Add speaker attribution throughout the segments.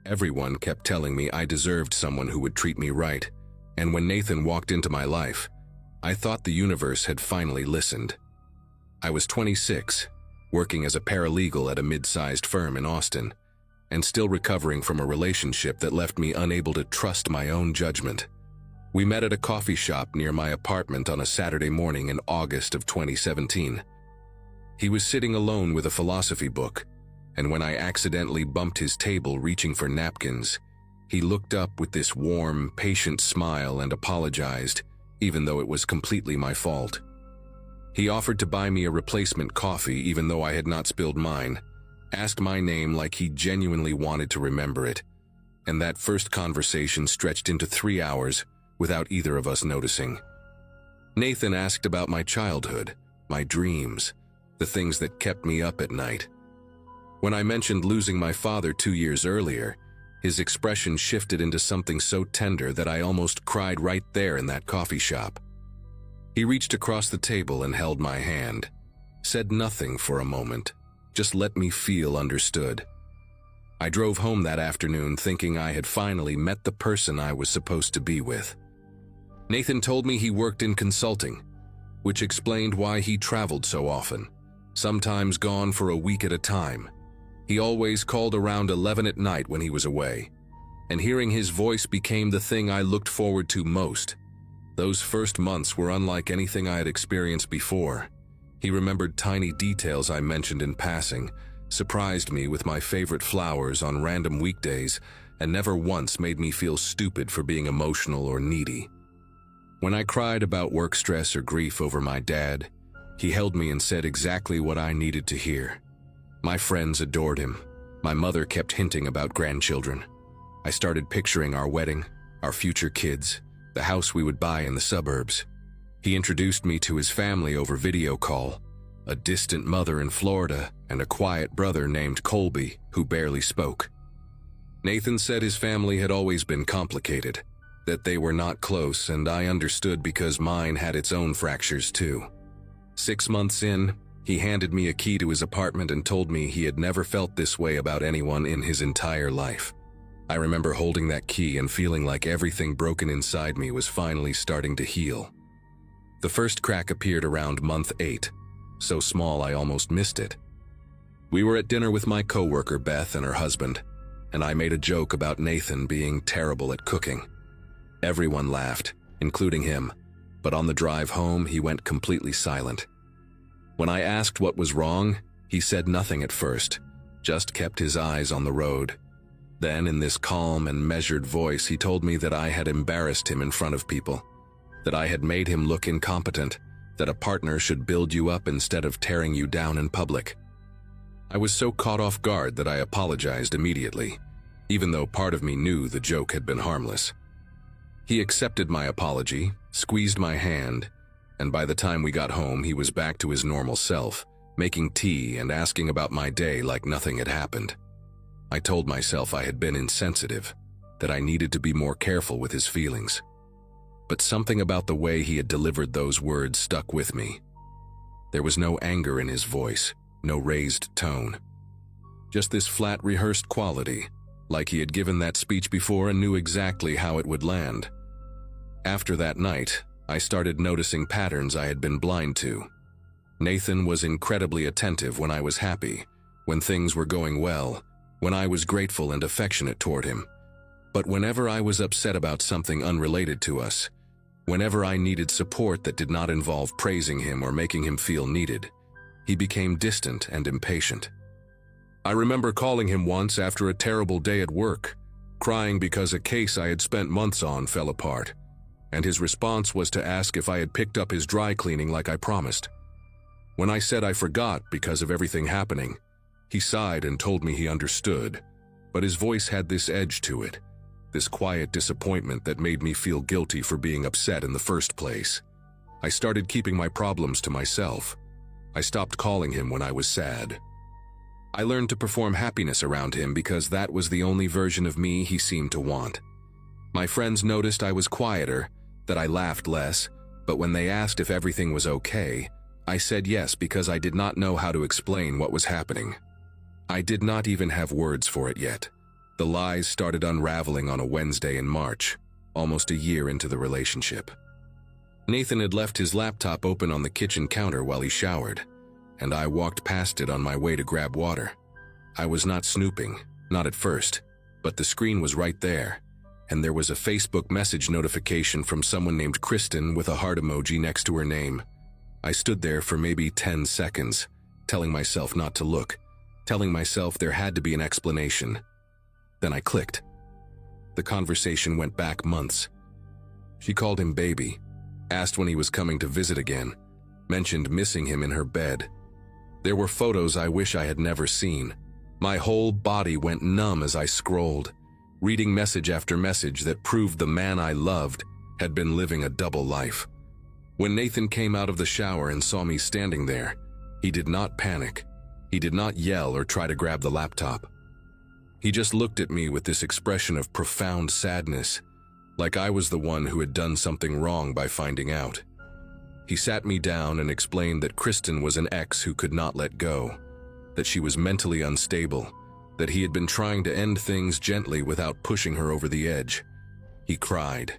Speaker 1: Everyone kept telling me I deserved someone who would treat me right, and when Nathan walked into my life, I thought the universe had finally listened. I was 26, working as a paralegal at a mid-sized firm in Austin, and still recovering from a relationship that left me unable to trust my own judgment. We met at a coffee shop near my apartment on a Saturday morning in August of 2017. He was sitting alone with a philosophy book, and when I accidentally bumped his table reaching for napkins, he looked up with this warm, patient smile and apologized, even though it was completely my fault. He offered to buy me a replacement coffee even though I had not spilled mine, asked my name like he genuinely wanted to remember it, and that first conversation stretched into 3 hours without either of us noticing. Nathan asked about my childhood, my dreams, the things that kept me up at night. When I mentioned losing my father 2 years earlier, his expression shifted into something so tender that I almost cried right there in that coffee shop. He reached across the table and held my hand, said nothing for a moment, just let me feel understood. I drove home that afternoon thinking I had finally met the person I was supposed to be with. Nathan told me he worked in consulting, which explained why he traveled so often, sometimes gone for a week at a time. He always called around 11 at night when he was away, and hearing his voice became the thing I looked forward to most. Those first months were unlike anything I had experienced before. He remembered tiny details I mentioned in passing, surprised me with my favorite flowers on random weekdays, and never once made me feel stupid for being emotional or needy. When I cried about work stress or grief over my dad, he held me and said exactly what I needed to hear. My friends adored him. My mother kept hinting about grandchildren. I started picturing our wedding, our future kids, the house we would buy in the suburbs. He introduced me to his family over video call, a distant mother in Florida and a quiet brother named Colby who barely spoke. Nathan said his family had always been complicated, that they were not close, and I understood because mine had its own fractures too. 6 months in, he handed me a key to his apartment and told me he had never felt this way about anyone in his entire life. I remember holding that key and feeling like everything broken inside me was finally starting to heal. The first crack appeared around month 8, so small I almost missed it. We were at dinner with my coworker Beth and her husband, and I made a joke about Nathan being terrible at cooking. Everyone laughed, including him, but on the drive home he went completely silent. When I asked what was wrong, he said nothing at first, just kept his eyes on the road. Then, in this calm and measured voice, he told me that I had embarrassed him in front of people, that I had made him look incompetent, that a partner should build you up instead of tearing you down in public. I was so caught off guard that I apologized immediately, even though part of me knew the joke had been harmless. He accepted my apology, squeezed my hand, and by the time we got home, he was back to his normal self, making tea and asking about my day like nothing had happened. I told myself I had been insensitive, that I needed to be more careful with his feelings. But something about the way he had delivered those words stuck with me. There was no anger in his voice, no raised tone. Just this flat, rehearsed quality, like he had given that speech before and knew exactly how it would land. After that night, I started noticing patterns I had been blind to. Nathan was incredibly attentive when I was happy, when things were going well, when I was grateful and affectionate toward him. But whenever I was upset about something unrelated to us, whenever I needed support that did not involve praising him or making him feel needed, he became distant and impatient. I remember calling him once after a terrible day at work, crying because a case I had spent months on fell apart, and his response was to ask if I had picked up his dry cleaning like I promised. When I said I forgot because of everything happening, he sighed and told me he understood, but his voice had this edge to it, this quiet disappointment that made me feel guilty for being upset in the first place. I started keeping my problems to myself. I stopped calling him when I was sad. I learned to perform happiness around him because that was the only version of me he seemed to want. My friends noticed I was quieter, that I laughed less, but when they asked if everything was okay, I said yes because I did not know how to explain what was happening. I did not even have words for it yet. The lies started unraveling on a Wednesday in March, almost a year into the relationship. Nathan had left his laptop open on the kitchen counter while he showered, and I walked past it on my way to grab water. I was not snooping, not at first, but the screen was right there, and there was a Facebook message notification from someone named Kristen with a heart emoji next to her name. I stood there for maybe 10 seconds, telling myself not to look, telling myself there had to be an explanation. Then I clicked. The conversation went back months. She called him baby, asked when he was coming to visit again, mentioned missing him in her bed. There were photos I wish I had never seen. My whole body went numb as I scrolled, reading message after message that proved the man I loved had been living a double life. When Nathan came out of the shower and saw me standing there, he did not panic. He did not yell or try to grab the laptop. He just looked at me with this expression of profound sadness, like I was the one who had done something wrong by finding out. He sat me down and explained that Kristen was an ex who could not let go, that she was mentally unstable, that he had been trying to end things gently without pushing her over the edge. He cried.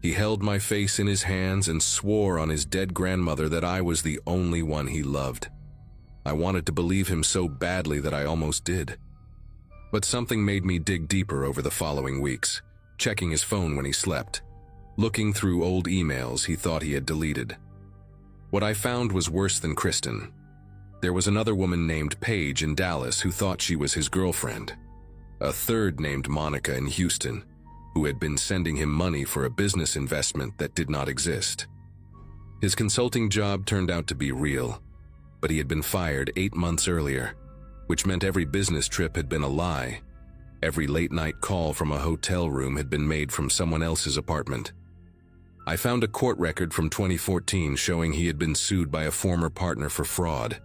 Speaker 1: He held my face in his hands and swore on his dead grandmother that I was the only one he loved. I wanted to believe him so badly that I almost did. But something made me dig deeper over the following weeks, checking his phone when he slept, looking through old emails he thought he had deleted. What I found was worse than Kristen. There was another woman named Paige in Dallas who thought she was his girlfriend, a third named Monica in Houston, who had been sending him money for a business investment that did not exist. His consulting job turned out to be real, but he had been fired 8 months earlier, which meant every business trip had been a lie. Every late-night call from a hotel room had been made from someone else's apartment. I found a court record from 2014 showing he had been sued by a former partner for fraud.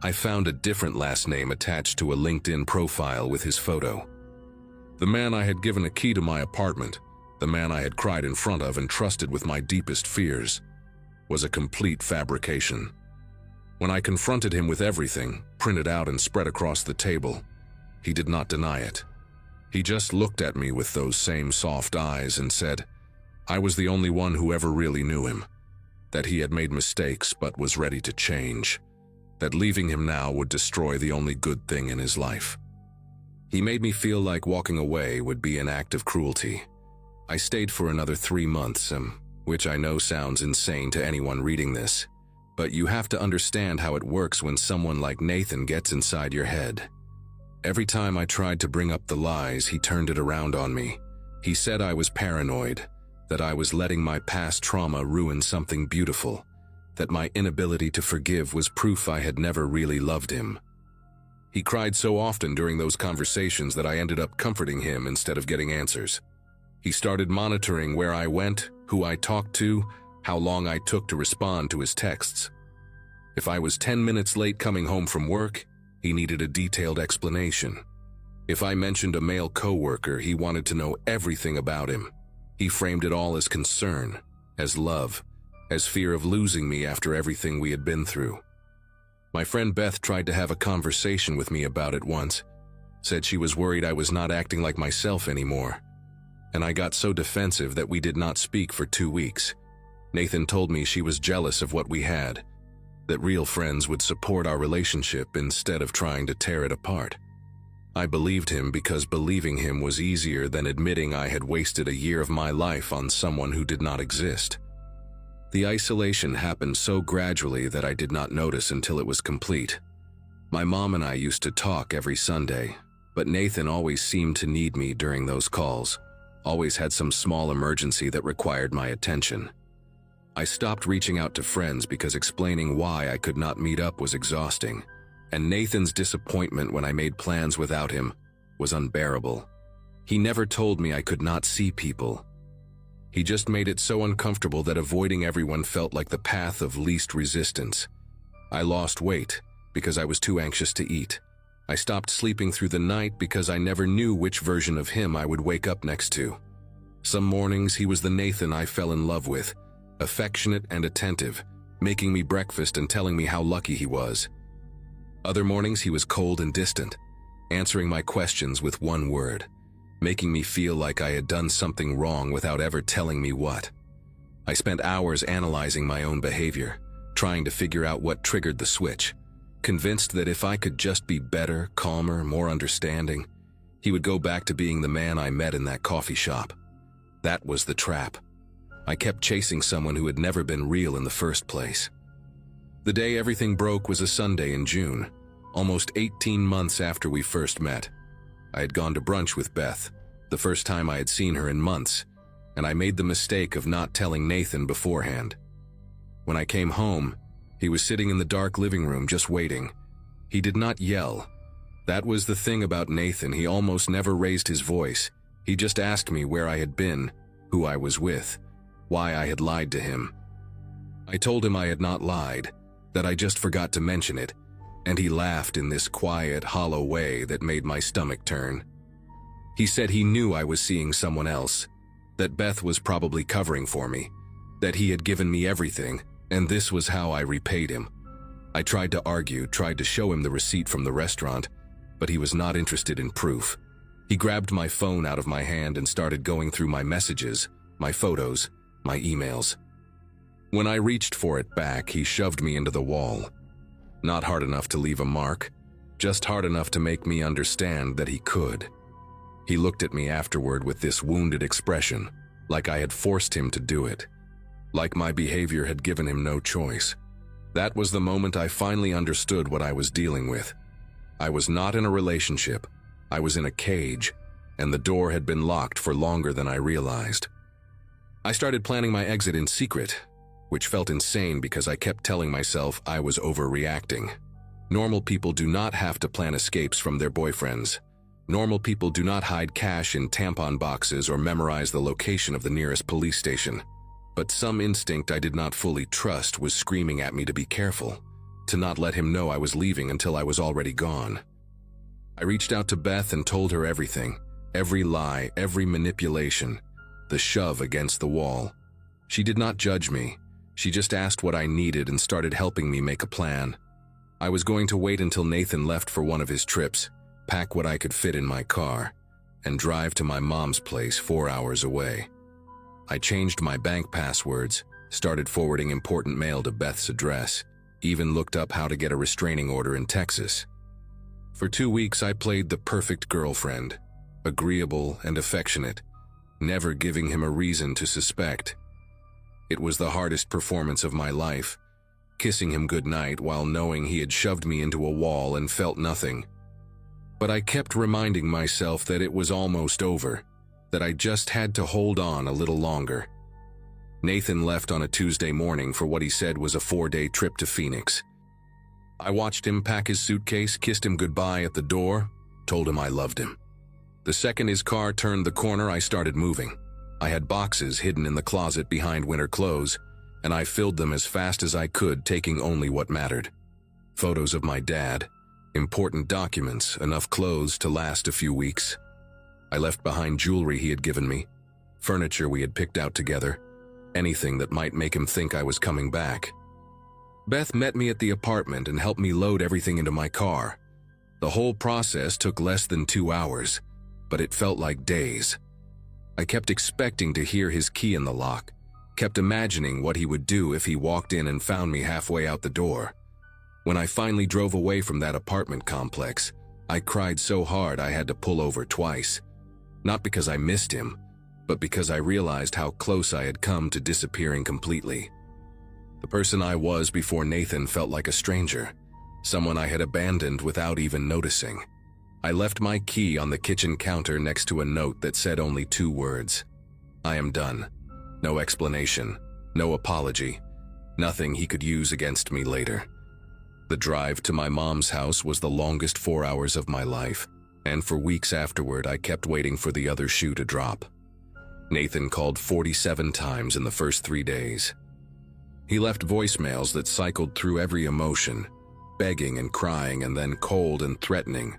Speaker 1: I found a different last name attached to a LinkedIn profile with his photo. The man I had given a key to my apartment, the man I had cried in front of and trusted with my deepest fears, was a complete fabrication. When I confronted him with everything, printed out and spread across the table, he did not deny it. He just looked at me with those same soft eyes and said, I was the only one who ever really knew him, that he had made mistakes but was ready to change, that leaving him now would destroy the only good thing in his life. He made me feel like walking away would be an act of cruelty. I stayed for another 3 months, which I know sounds insane to anyone reading this, but you have to understand how it works when someone like Nathan gets inside your head. Every time I tried to bring up the lies, he turned it around on me. He said I was paranoid, that I was letting my past trauma ruin something beautiful, that my inability to forgive was proof I had never really loved him. He cried so often during those conversations that I ended up comforting him instead of getting answers. He started monitoring where I went, who I talked to, how long I took to respond to his texts. If I was 10 minutes late coming home from work, he needed a detailed explanation. If I mentioned a male coworker, he wanted to know everything about him. He framed it all as concern, as love, as fear of losing me after everything we had been through. My friend Beth tried to have a conversation with me about it once, said she was worried I was not acting like myself anymore, and I got so defensive that we did not speak for 2 weeks. Nathan told me she was jealous of what we had, that real friends would support our relationship instead of trying to tear it apart. I believed him because believing him was easier than admitting I had wasted a year of my life on someone who did not exist. The isolation happened so gradually that I did not notice until it was complete. My mom and I used to talk every Sunday, but Nathan always seemed to need me during those calls, always had some small emergency that required my attention. I stopped reaching out to friends because explaining why I could not meet up was exhausting, and Nathan's disappointment when I made plans without him was unbearable. He never told me I could not see people. He just made it so uncomfortable that avoiding everyone felt like the path of least resistance. I lost weight because I was too anxious to eat. I stopped sleeping through the night because I never knew which version of him I would wake up next to. Some mornings he was the Nathan I fell in love with, affectionate and attentive, making me breakfast and telling me how lucky he was. Other mornings he was cold and distant, answering my questions with one word, making me feel like I had done something wrong without ever telling me what. I spent hours analyzing my own behavior, trying to figure out what triggered the switch, convinced that if I could just be better, calmer, more understanding, he would go back to being the man I met in that coffee shop. That was the trap. I kept chasing someone who had never been real in the first place. The day everything broke was a Sunday in June, almost 18 months after we first met. I had gone to brunch with Beth, the first time I had seen her in months, and I made the mistake of not telling Nathan beforehand. When I came home, he was sitting in the dark living room just waiting. He did not yell. That was the thing about Nathan, he almost never raised his voice. He just asked me where I had been, who I was with, why I had lied to him. I told him I had not lied, that I just forgot to mention it, and he laughed in this quiet, hollow way that made my stomach turn. He said he knew I was seeing someone else, that Beth was probably covering for me, that he had given me everything, and this was how I repaid him. I tried to argue, tried to show him the receipt from the restaurant, but he was not interested in proof. He grabbed my phone out of my hand and started going through my messages, my photos, my emails. When I reached for it back, he shoved me into the wall. Not hard enough to leave a mark, just hard enough to make me understand that he could. He looked at me afterward with this wounded expression, like I had forced him to do it, like my behavior had given him no choice. That was the moment I finally understood what I was dealing with. I was not in a relationship, I was in a cage, and the door had been locked for longer than I realized. I started planning my exit in secret, which felt insane because I kept telling myself I was overreacting. Normal people do not have to plan escapes from their boyfriends. Normal people do not hide cash in tampon boxes or memorize the location of the nearest police station. But some instinct I did not fully trust was screaming at me to be careful, to not let him know I was leaving until I was already gone. I reached out to Beth and told her everything, every lie, every manipulation, the shove against the wall. She did not judge me. She just asked what I needed and started helping me make a plan. I was going to wait until Nathan left for one of his trips, pack what I could fit in my car, and drive to my mom's place 4 hours away. I changed my bank passwords, started forwarding important mail to Beth's address, even looked up how to get a restraining order in Texas. For 2 weeks I played the perfect girlfriend, agreeable and affectionate, never giving him a reason to suspect. It was the hardest performance of my life, kissing him goodnight while knowing he had shoved me into a wall and felt nothing. But I kept reminding myself that it was almost over, that I just had to hold on a little longer. Nathan left on a Tuesday morning for what he said was a 4-day trip to Phoenix. I watched him pack his suitcase, kissed him goodbye at the door, told him I loved him. The second his car turned the corner, I started moving. I had boxes hidden in the closet behind winter clothes, and I filled them as fast as I could, taking only what mattered. Photos of my dad, important documents, enough clothes to last a few weeks. I left behind jewelry he had given me, furniture we had picked out together, anything that might make him think I was coming back. Beth met me at the apartment and helped me load everything into my car. The whole process took less than 2 hours, but it felt like days. I kept expecting to hear his key in the lock, kept imagining what he would do if he walked in and found me halfway out the door. When I finally drove away from that apartment complex, I cried so hard I had to pull over twice. Not because I missed him, but because I realized how close I had come to disappearing completely. The person I was before Nathan felt like a stranger, someone I had abandoned without even noticing. I left my key on the kitchen counter next to a note that said only 2 words. I am done. No explanation, no apology, nothing he could use against me later. The drive to my mom's house was the longest 4 hours of my life, and for weeks afterward I kept waiting for the other shoe to drop. Nathan called 47 times in the first 3 days. He left voicemails that cycled through every emotion, begging and crying, and then cold and threatening,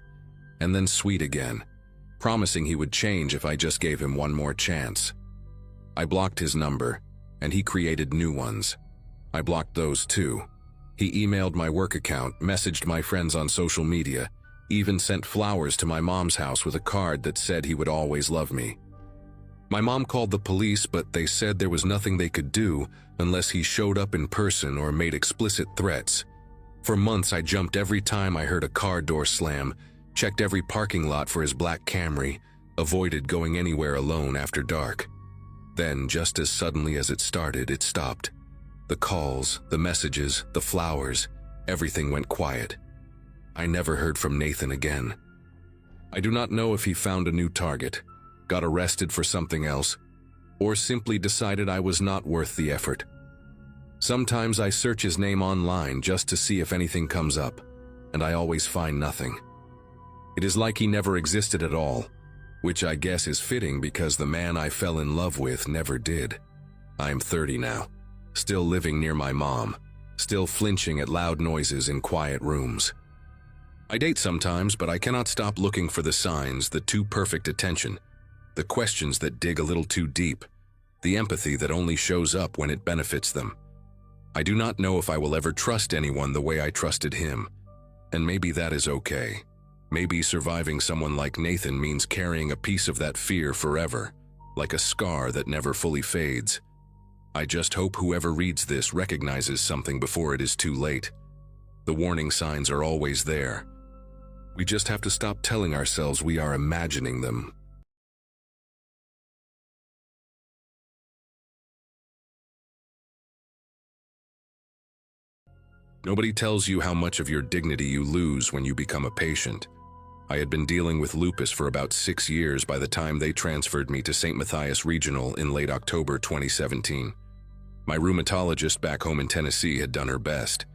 Speaker 1: and then sweet again, promising he would change if I just gave him one more chance. I blocked his number, and he created new ones. I blocked those too. He emailed my work account, messaged my friends on social media, even sent flowers to my mom's house with a card that said he would always love me. My mom called the police, but they said there was nothing they could do unless he showed up in person or made explicit threats. For months, I jumped every time I heard a car door slam, checked every parking lot for his black Camry, avoided going anywhere alone after dark. Then, just as suddenly as it started, it stopped. The calls, the messages, the flowers, everything went quiet. I never heard from Nathan again. I do not know if he found a new target, got arrested for something else, or simply decided I was not worth the effort. Sometimes I search his name online just to see if anything comes up, and I always find nothing. It is like he never existed at all, which I guess is fitting because the man I fell in love with never did. I am 30 now, still living near my mom, still flinching at loud noises in quiet rooms. I date sometimes, but I cannot stop looking for the signs, the too perfect attention, the questions that dig a little too deep, the empathy that only shows up when it benefits them. I do not know if I will ever trust anyone the way I trusted him, and maybe that is okay. Maybe surviving someone like Nathan means carrying a piece of that fear forever, like a scar that never fully fades. I just hope whoever reads this recognizes something before it is too late. The warning signs are always there. We just have to stop telling ourselves we are imagining them. Nobody tells you how much of your dignity you lose when you become a patient. I had been dealing with lupus for about 6 years by the time they transferred me to St. Matthias Regional in late October 2017. My rheumatologist back home in Tennessee had done her best,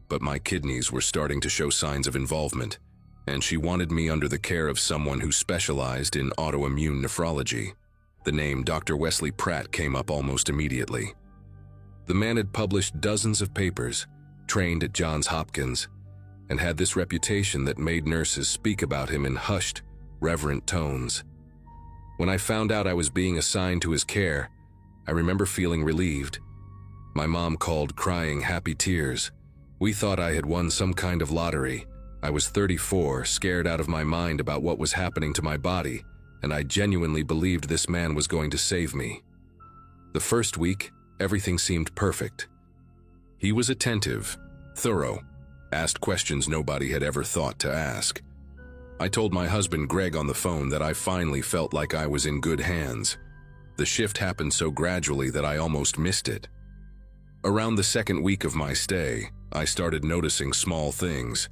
Speaker 1: but my kidneys were starting to show signs of involvement, and she wanted me under the care of someone who specialized in autoimmune nephrology. The name Dr. Wesley Pratt came up almost immediately. The man had published dozens of papers, trained at Johns Hopkins, and had this reputation that made nurses speak about him in hushed, reverent tones. When I found out I was being assigned to his care, I remember feeling relieved. My mom called crying happy tears. We thought I had won some kind of lottery. I was 34, scared out of my mind about what was happening to my body, and I genuinely believed this man was going to save me. The first week, everything seemed perfect. He was attentive, thorough, asked questions nobody had ever thought to ask. I told my husband Greg on the phone that I finally felt like I was in good hands. The shift happened so gradually that I almost missed it. Around the second week of my stay, I started noticing small things.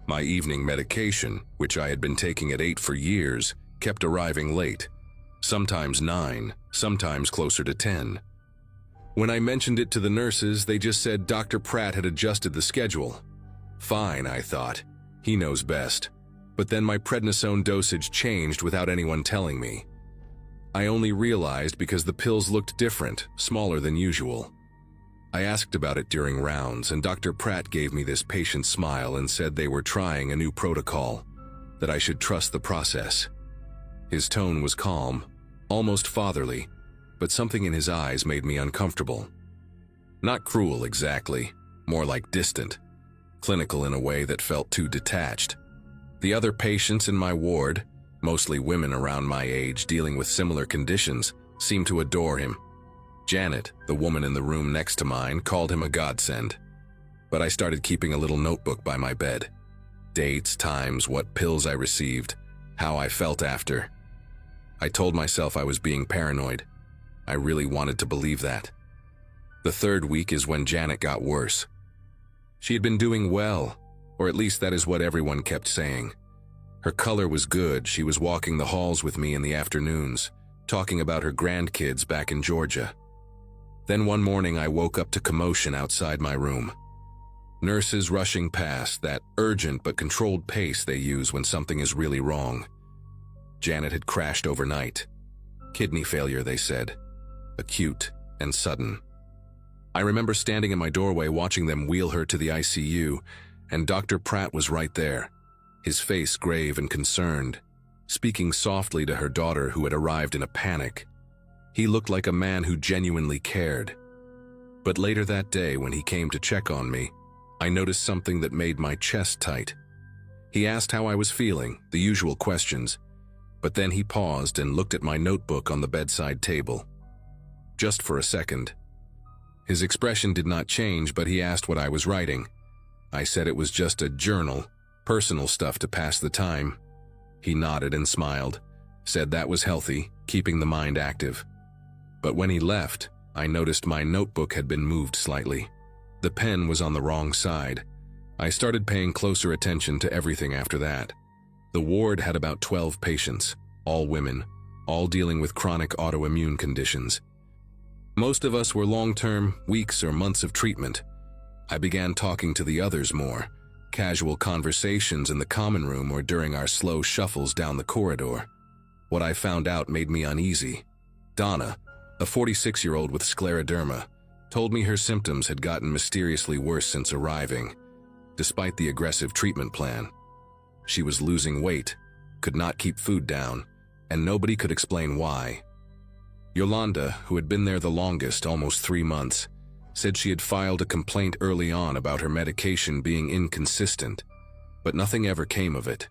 Speaker 1: My evening medication, which I had been taking at 8 for years, kept arriving late. Sometimes 9, sometimes closer to 10. When I mentioned it to the nurses, they just said Dr. Pratt had adjusted the schedule. Fine, I thought. He knows best. But then my prednisone dosage changed without anyone telling me. I only realized because the pills looked different, smaller than usual. I asked about it during rounds, and Dr. Pratt gave me this patient smile and said they were trying a new protocol, that I should trust the process. His tone was calm, almost fatherly, but something in his eyes made me uncomfortable. Not cruel exactly, more like distant, clinical in a way that felt too detached. The other patients in my ward, mostly women around my age dealing with similar conditions, seemed to adore him. Janet, the woman in the room next to mine, called him a godsend. But I started keeping a little notebook by my bed. Dates, times, what pills I received, how I felt after. I told myself I was being paranoid. I really wanted to believe that. The third week is when Janet got worse. She had been doing well, or at least that is what everyone kept saying. Her color was good. She was walking the halls with me in the afternoons, talking about her grandkids back in Georgia. Then one morning I woke up to commotion outside my room. Nurses rushing past, that urgent but controlled pace they use when something is really wrong. Janet had crashed overnight. Kidney failure, they said. Acute and sudden. I remember standing in my doorway watching them wheel her to the ICU, and Dr. Pratt was right there, his face grave and concerned, speaking softly to her daughter who had arrived in a panic. He looked like a man who genuinely cared. But later that day, when he came to check on me, I noticed something that made my chest tight. He asked how I was feeling, the usual questions, but then he paused and looked at my notebook on the bedside table. Just for a second. His expression did not change, but he asked what I was writing. I said it was just a journal, personal stuff to pass the time. He nodded and smiled, said that was healthy, keeping the mind active. But when he left, I noticed my notebook had been moved slightly. The pen was on the wrong side. I started paying closer attention to everything after that. The ward had about 12 patients, all women, all dealing with chronic autoimmune conditions. Most of us were long-term, weeks or months of treatment. I began talking to the others more, casual conversations in the common room or during our slow shuffles down the corridor. What I found out made me uneasy. Donna, a 46-year-old with scleroderma, told me her symptoms had gotten mysteriously worse since arriving, despite the aggressive treatment plan. She was losing weight, could not keep food down, and nobody could explain why. Yolanda, who had been there the longest, almost 3 months, said she had filed a complaint early on about her medication being inconsistent, but nothing ever came of it.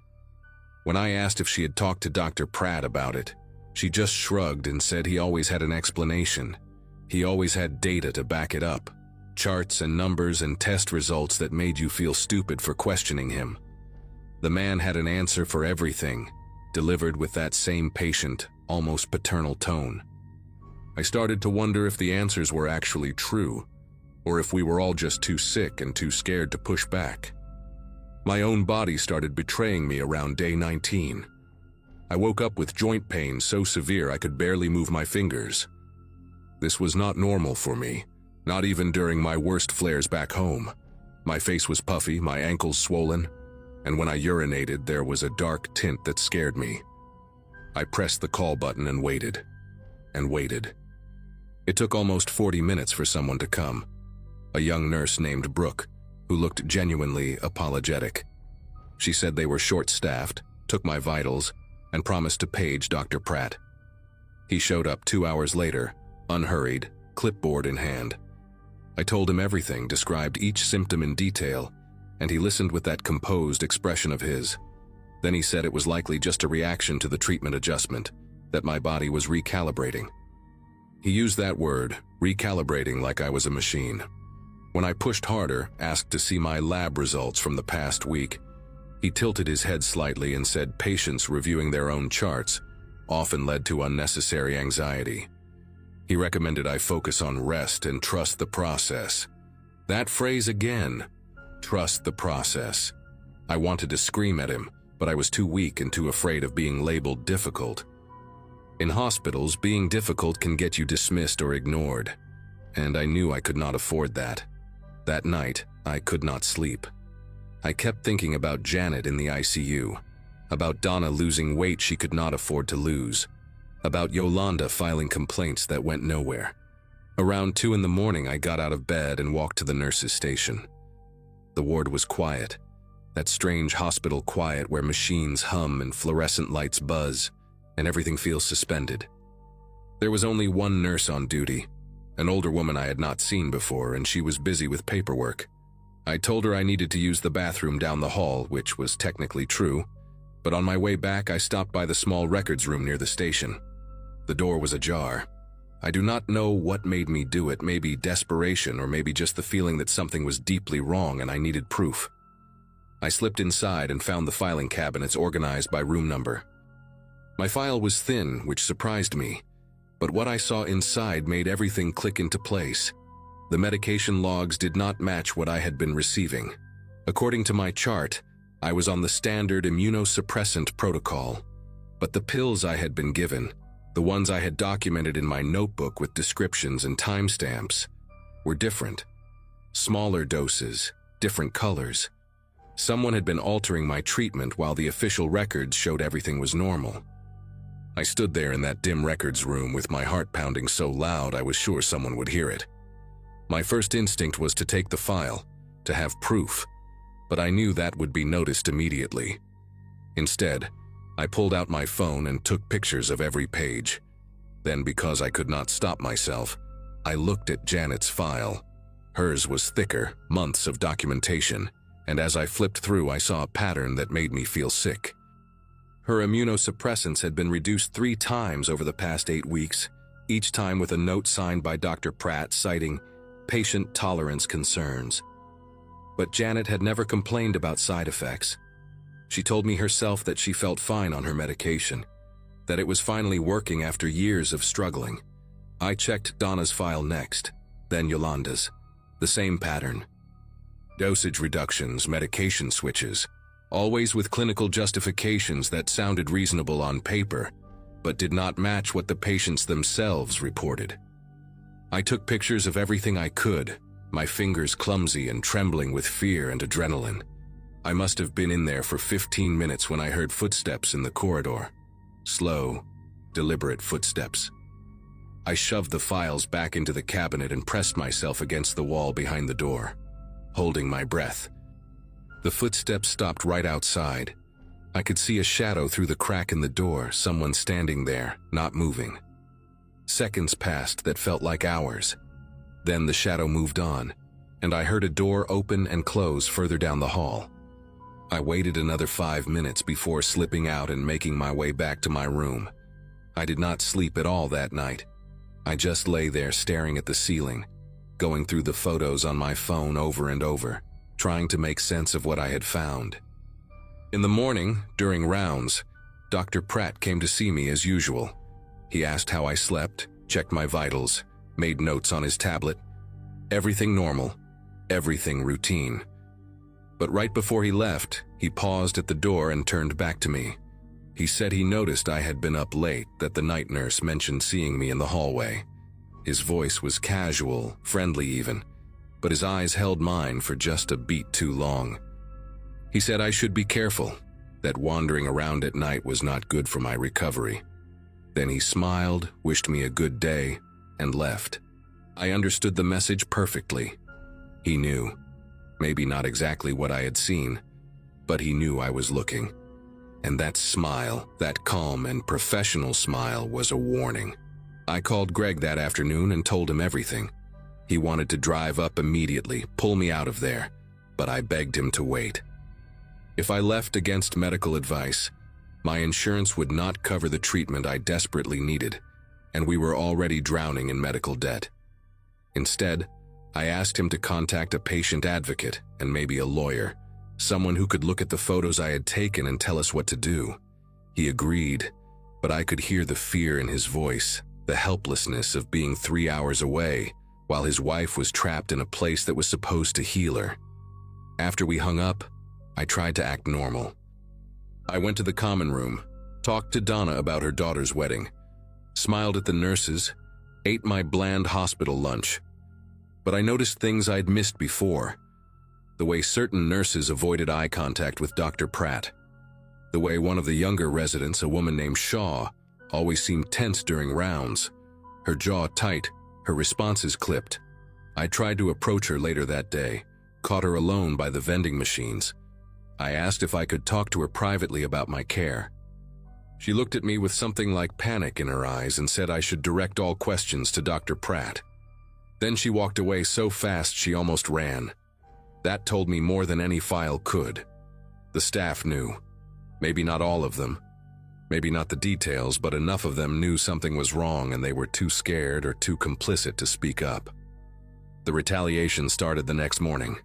Speaker 1: When I asked if she had talked to Dr. Pratt about it, she just shrugged and said he always had an explanation. He always had data to back it up, charts and numbers and test results that made you feel stupid for questioning him. The man had an answer for everything, delivered with that same patient, almost paternal tone. I started to wonder if the answers were actually true, or if we were all just too sick and too scared to push back. My own body started betraying me around day 19. I woke up with joint pain so severe I could barely move my fingers. This was not normal for me, not even during my worst flares back home. My face was puffy, my ankles swollen, and when I urinated there was a dark tint that scared me. I pressed the call button and waited, and waited. It took almost 40 minutes for someone to come. A young nurse named Brooke, who looked genuinely apologetic. She said they were short-staffed, took my vitals, and promised to page Dr. Pratt. He showed up 2 hours later, unhurried, clipboard in hand. I told him everything, described each symptom in detail, and he listened with that composed expression of his. Then he said it was likely just a reaction to the treatment adjustment, that my body was recalibrating. He used that word, recalibrating, like I was a machine. When I pushed harder, asked to see my lab results from the past week, he tilted his head slightly and said patients reviewing their own charts often led to unnecessary anxiety. He recommended I focus on rest and trust the process. That phrase again, trust the process. I wanted to scream at him, but I was too weak and too afraid of being labeled difficult. In hospitals, being difficult can get you dismissed or ignored, and I knew I could not afford that. That night, I could not sleep. I kept thinking about Janet in the ICU, about Donna losing weight she could not afford to lose, about Yolanda filing complaints that went nowhere. Around 2 in the morning, I got out of bed and walked to the nurse's station. The ward was quiet, that strange hospital quiet where machines hum and fluorescent lights buzz, and everything feels suspended. There was only one nurse on duty, an older woman I had not seen before, and she was busy with paperwork. I told her I needed to use the bathroom down the hall, which was technically true, but on my way back I stopped by the small records room near the station. The door was ajar. I do not know what made me do it, maybe desperation or maybe just the feeling that something was deeply wrong and I needed proof. I slipped inside and found the filing cabinets organized by room number. My file was thin, which surprised me, but what I saw inside made everything click into place. The medication logs did not match what I had been receiving. According to my chart, I was on the standard immunosuppressant protocol, but the pills I had been given, the ones I had documented in my notebook with descriptions and timestamps, were different. Smaller doses, different colors. Someone had been altering my treatment while the official records showed everything was normal. I stood there in that dim records room with my heart pounding so loud I was sure someone would hear it. My first instinct was to take the file, to have proof, but I knew that would be noticed immediately. Instead, I pulled out my phone and took pictures of every page. Then, because I could not stop myself, I looked at Janet's file. Hers was thicker, months of documentation, and as I flipped through, I saw a pattern that made me feel sick. Her immunosuppressants had been reduced 3 times over the past 8 weeks, each time with a note signed by Dr. Pratt citing patient tolerance concerns. But Janet had never complained about side effects. She told me herself that she felt fine on her medication, that it was finally working after years of struggling. I checked Donna's file next, then Yolanda's. The same pattern. Dosage reductions, medication switches, always with clinical justifications that sounded reasonable on paper, but did not match what the patients themselves reported. I took pictures of everything I could, my fingers clumsy and trembling with fear and adrenaline. I must have been in there for 15 minutes when I heard footsteps in the corridor. Slow, deliberate footsteps. I shoved the files back into the cabinet and pressed myself against the wall behind the door, holding my breath. The footsteps stopped right outside. I could see a shadow through the crack in the door, someone standing there, not moving. Seconds passed that felt like hours. Then the shadow moved on, and I heard a door open and close further down the hall. I waited another 5 minutes before slipping out and making my way back to my room. I did not sleep at all that night. I just lay there staring at the ceiling, going through the photos on my phone over and over, trying to make sense of what I had found. In the morning, during rounds, Dr. Pratt came to see me as usual. He asked how I slept, checked my vitals, made notes on his tablet. Everything normal, everything routine. But right before he left, he paused at the door and turned back to me. He said he noticed I had been up late, that the night nurse mentioned seeing me in the hallway. His voice was casual, friendly even, but his eyes held mine for just a beat too long. He said I should be careful, that wandering around at night was not good for my recovery. Then he smiled, wished me a good day, and left. I understood the message perfectly. He knew. Maybe not exactly what I had seen, but he knew I was looking. And that smile, that calm and professional smile, was a warning. I called Greg that afternoon and told him everything. He wanted to drive up immediately, pull me out of there, but I begged him to wait. If I left against medical advice, my insurance would not cover the treatment I desperately needed, and we were already drowning in medical debt. Instead, I asked him to contact a patient advocate and maybe a lawyer, someone who could look at the photos I had taken and tell us what to do. He agreed, but I could hear the fear in his voice, the helplessness of being 3 hours away, while his wife was trapped in a place that was supposed to heal her. After we hung up, I tried to act normal. I went to the common room, talked to Donna about her daughter's wedding, smiled at the nurses, ate my bland hospital lunch. But I noticed things I'd missed before. The way certain nurses avoided eye contact with Dr. Pratt. The way one of the younger residents, a woman named Shaw, always seemed tense during rounds. Her jaw tight, her responses clipped. I tried to approach her later that day, caught her alone by the vending machines. I asked if I could talk to her privately about my care. She looked at me with something like panic in her eyes and said I should direct all questions to Dr. Pratt. Then she walked away so fast she almost ran. That told me more than any file could. The staff knew. Maybe not all of them. Maybe not the details, but enough of them knew something was wrong and they were too scared or too complicit to speak up. The retaliation started the next morning.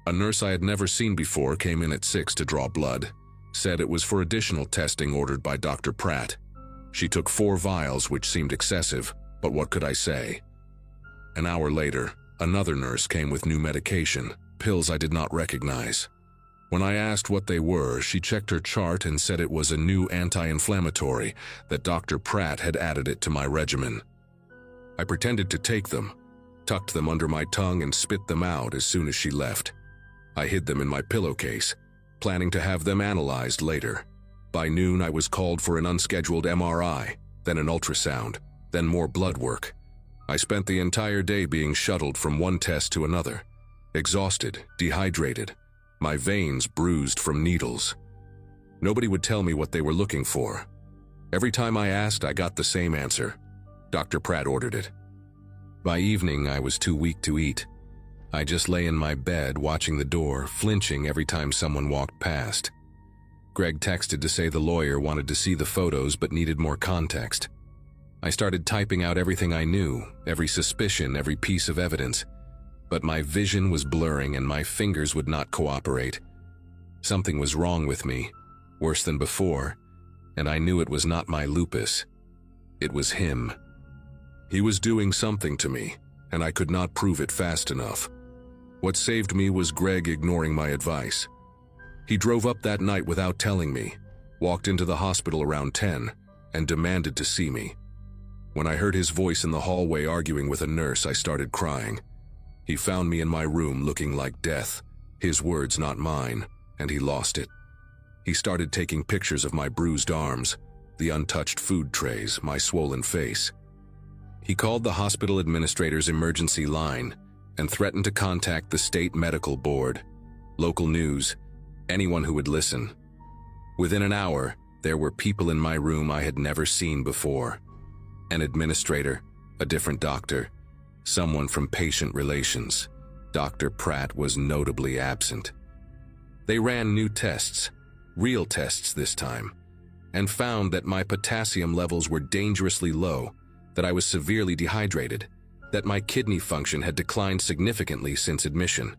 Speaker 1: A nurse I had never seen before came in at 6 to draw blood, said it was for additional testing ordered by Dr. Pratt. She took 4 vials, which seemed excessive, but what could I say? An hour later, another nurse came with new medication, pills I did not recognize. When I asked what they were, she checked her chart and said it was a new anti-inflammatory, that Dr. Pratt had added it to my regimen. I pretended to take them, tucked them under my tongue and spit them out as soon as she left. I hid them in my pillowcase, planning to have them analyzed later. By noon, I was called for an unscheduled MRI, then an ultrasound, then more blood work. I spent the entire day being shuttled from one test to another, exhausted, dehydrated, my veins bruised from needles. Nobody would tell me what they were looking for. Every time I asked, I got the same answer. Dr. Pratt ordered it. By evening, I was too weak to eat. I just lay in my bed watching the door, flinching every time someone walked past. Greg texted to say the lawyer wanted to see the photos but needed more context. I started typing out everything I knew, every suspicion, every piece of evidence. But my vision was blurring and my fingers would not cooperate. Something was wrong with me, worse than before, and I knew it was not my lupus. It was him. He was doing something to me, and I could not prove it fast enough. What saved me was Greg ignoring my advice. He drove up that night without telling me, walked into the hospital around 10, and demanded to see me. When I heard his voice in the hallway arguing with a nurse, I started crying. He found me in my room looking like death, his words not mine, and he lost it. He started taking pictures of my bruised arms, the untouched food trays, my swollen face. He called the hospital administrator's emergency line and threatened to contact the state medical board, local news, anyone who would listen. Within an hour, there were people in my room I had never seen before. An administrator, a different doctor, someone from patient relations. Dr. Pratt was notably absent. They ran new tests, real tests this time, and found that my potassium levels were dangerously low, that I was severely dehydrated, that my kidney function had declined significantly since admission.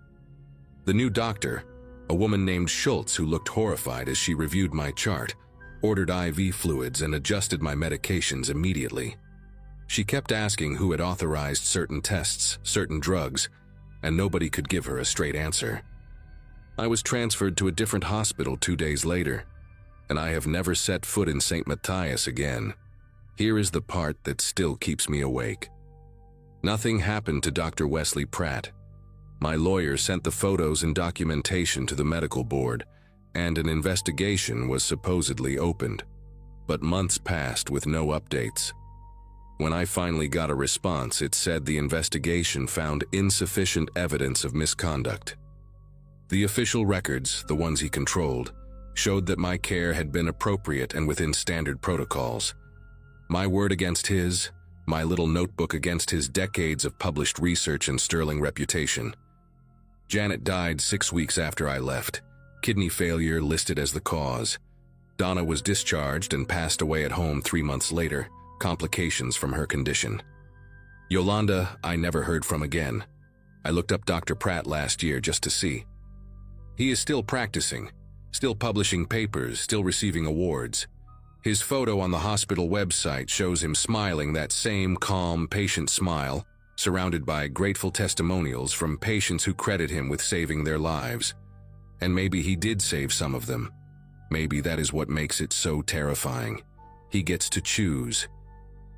Speaker 1: The new doctor, a woman named Schultz who looked horrified as she reviewed my chart, ordered IV fluids and adjusted my medications immediately. She kept asking who had authorized certain tests, certain drugs, and nobody could give her a straight answer. I was transferred to a different hospital 2 days later, and I have never set foot in St. Matthias again. Here is the part that still keeps me awake. Nothing happened to Dr. Wesley Pratt. My lawyer sent the photos and documentation to the medical board, and an investigation was supposedly opened. But months passed with no updates. When I finally got a response, it said the investigation found insufficient evidence of misconduct. The official records, the ones he controlled, showed that my care had been appropriate and within standard protocols. My word against his, my little notebook against his decades of published research and sterling reputation. Janet died 6 weeks after I left, kidney failure listed as the cause. Donna was discharged and passed away at home 3 months later, complications from her condition. Yolanda, I never heard from again. I looked up Dr. Pratt last year just to see. He is still practicing, still publishing papers, still receiving awards. His photo on the hospital website shows him smiling, that same calm, patient smile, surrounded by grateful testimonials from patients who credit him with saving their lives. And maybe he did save some of them. Maybe that is what makes it so terrifying. He gets to choose.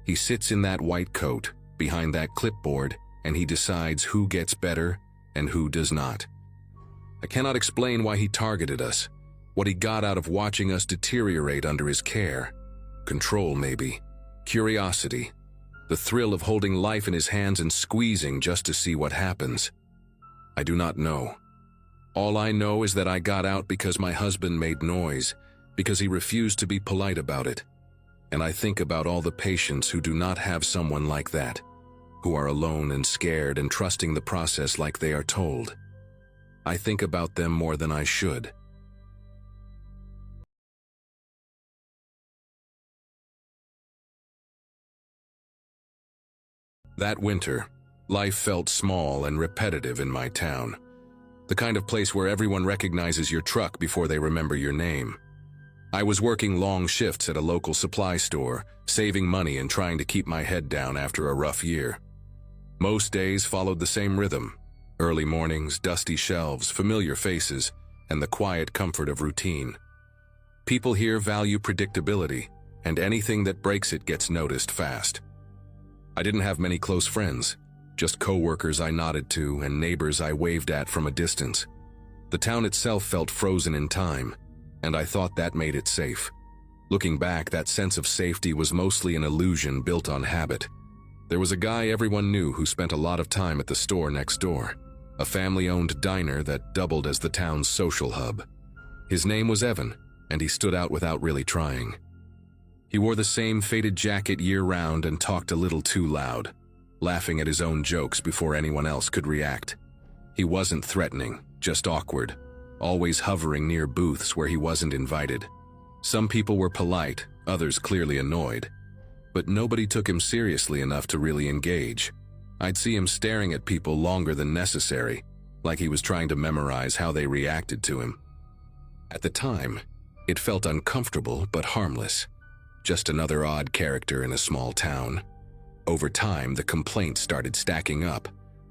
Speaker 1: He sits in that white coat, behind that clipboard, and he decides who gets better and who does not. I cannot explain why he targeted us, what he got out of watching us deteriorate under his care. Control, maybe. Curiosity. The thrill of holding life in his hands and squeezing just to see what happens. I do not know. All I know is that I got out because my husband made noise, because he refused to be polite about it. And I think about all the patients who do not have someone like that, who are alone and scared and trusting the process like they are told. I think about them more than I should. That winter, life felt small and repetitive in my town. The kind of place where everyone recognizes your truck before they remember your name. I was working long shifts at a local supply store, saving money and trying to keep my head down after a rough year. Most days followed the same rhythm. Early mornings, dusty shelves, familiar faces, and the quiet comfort of routine. People here value predictability, and anything that breaks it gets noticed fast. I didn't have many close friends, just coworkers I nodded to and neighbors I waved at from a distance. The town itself felt frozen in time, and I thought that made it safe. Looking back, that sense of safety was mostly an illusion built on habit. There was a guy everyone knew who spent a lot of time at the store next door, a family-owned diner that doubled as the town's social hub. His name was Evan, and he stood out without really trying. He wore the same faded jacket year-round and talked a little too loud, laughing at his own jokes before anyone else could react. He wasn't threatening, just awkward, always hovering near booths where he wasn't invited. Some people were polite, others clearly annoyed, but nobody took him seriously enough to really engage. I'd see him staring at people longer than necessary, like he was trying to memorize how they reacted to him. At the time, it felt uncomfortable but harmless, just another odd character in a small town. Over time, the complaints started stacking up,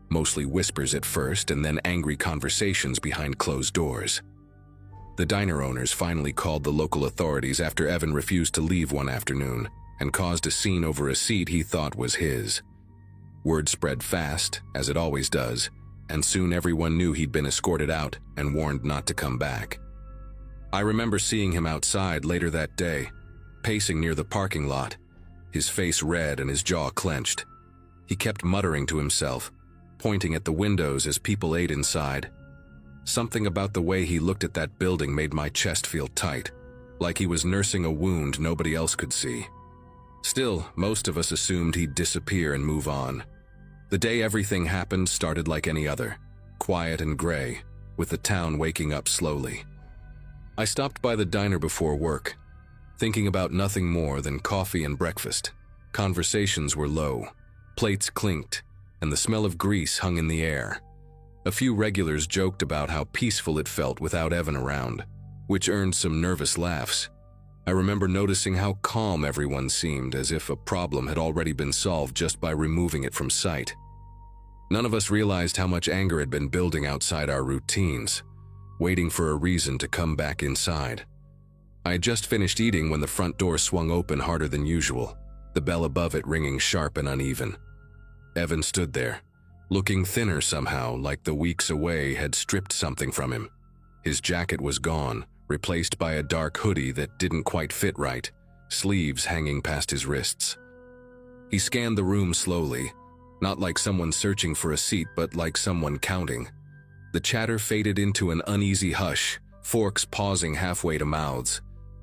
Speaker 1: mostly whispers at first and then angry conversations behind closed doors. The diner owners finally called the local authorities after Evan refused to leave one afternoon and caused a scene over a seat he thought was his. Word spread fast, as it always does, and soon everyone knew he'd been escorted out and warned not to come back. I remember seeing him outside later that day, pacing near the parking lot, his face red and his jaw clenched. He kept muttering to himself, pointing at the windows as people ate inside. Something about the way he looked at that building made my chest feel tight, like he was nursing a wound nobody else could see. Still, most of us assumed he'd disappear and move on. The day everything happened started like any other, quiet and gray, with the town waking up slowly. I stopped by the diner before work, thinking about nothing more than coffee and breakfast. Conversations were low, plates clinked, and the smell of grease hung in the air. A few regulars joked about how peaceful it felt without Evan around, which earned some nervous laughs. I remember noticing how calm everyone seemed, as if a problem had already been solved just by removing it from sight. None of us realized how much anger had been building outside our routines, waiting for a reason to come back inside. I had just finished eating when the front door swung open harder than usual, the bell above it ringing sharp and uneven. Evan stood there, looking thinner somehow, like the weeks away had stripped something from him. His jacket was gone, replaced by a dark hoodie that didn't quite fit right, sleeves hanging past his wrists. He scanned the room slowly, not like someone searching for a seat, but like someone counting. The chatter faded into an uneasy hush, forks pausing halfway to mouths.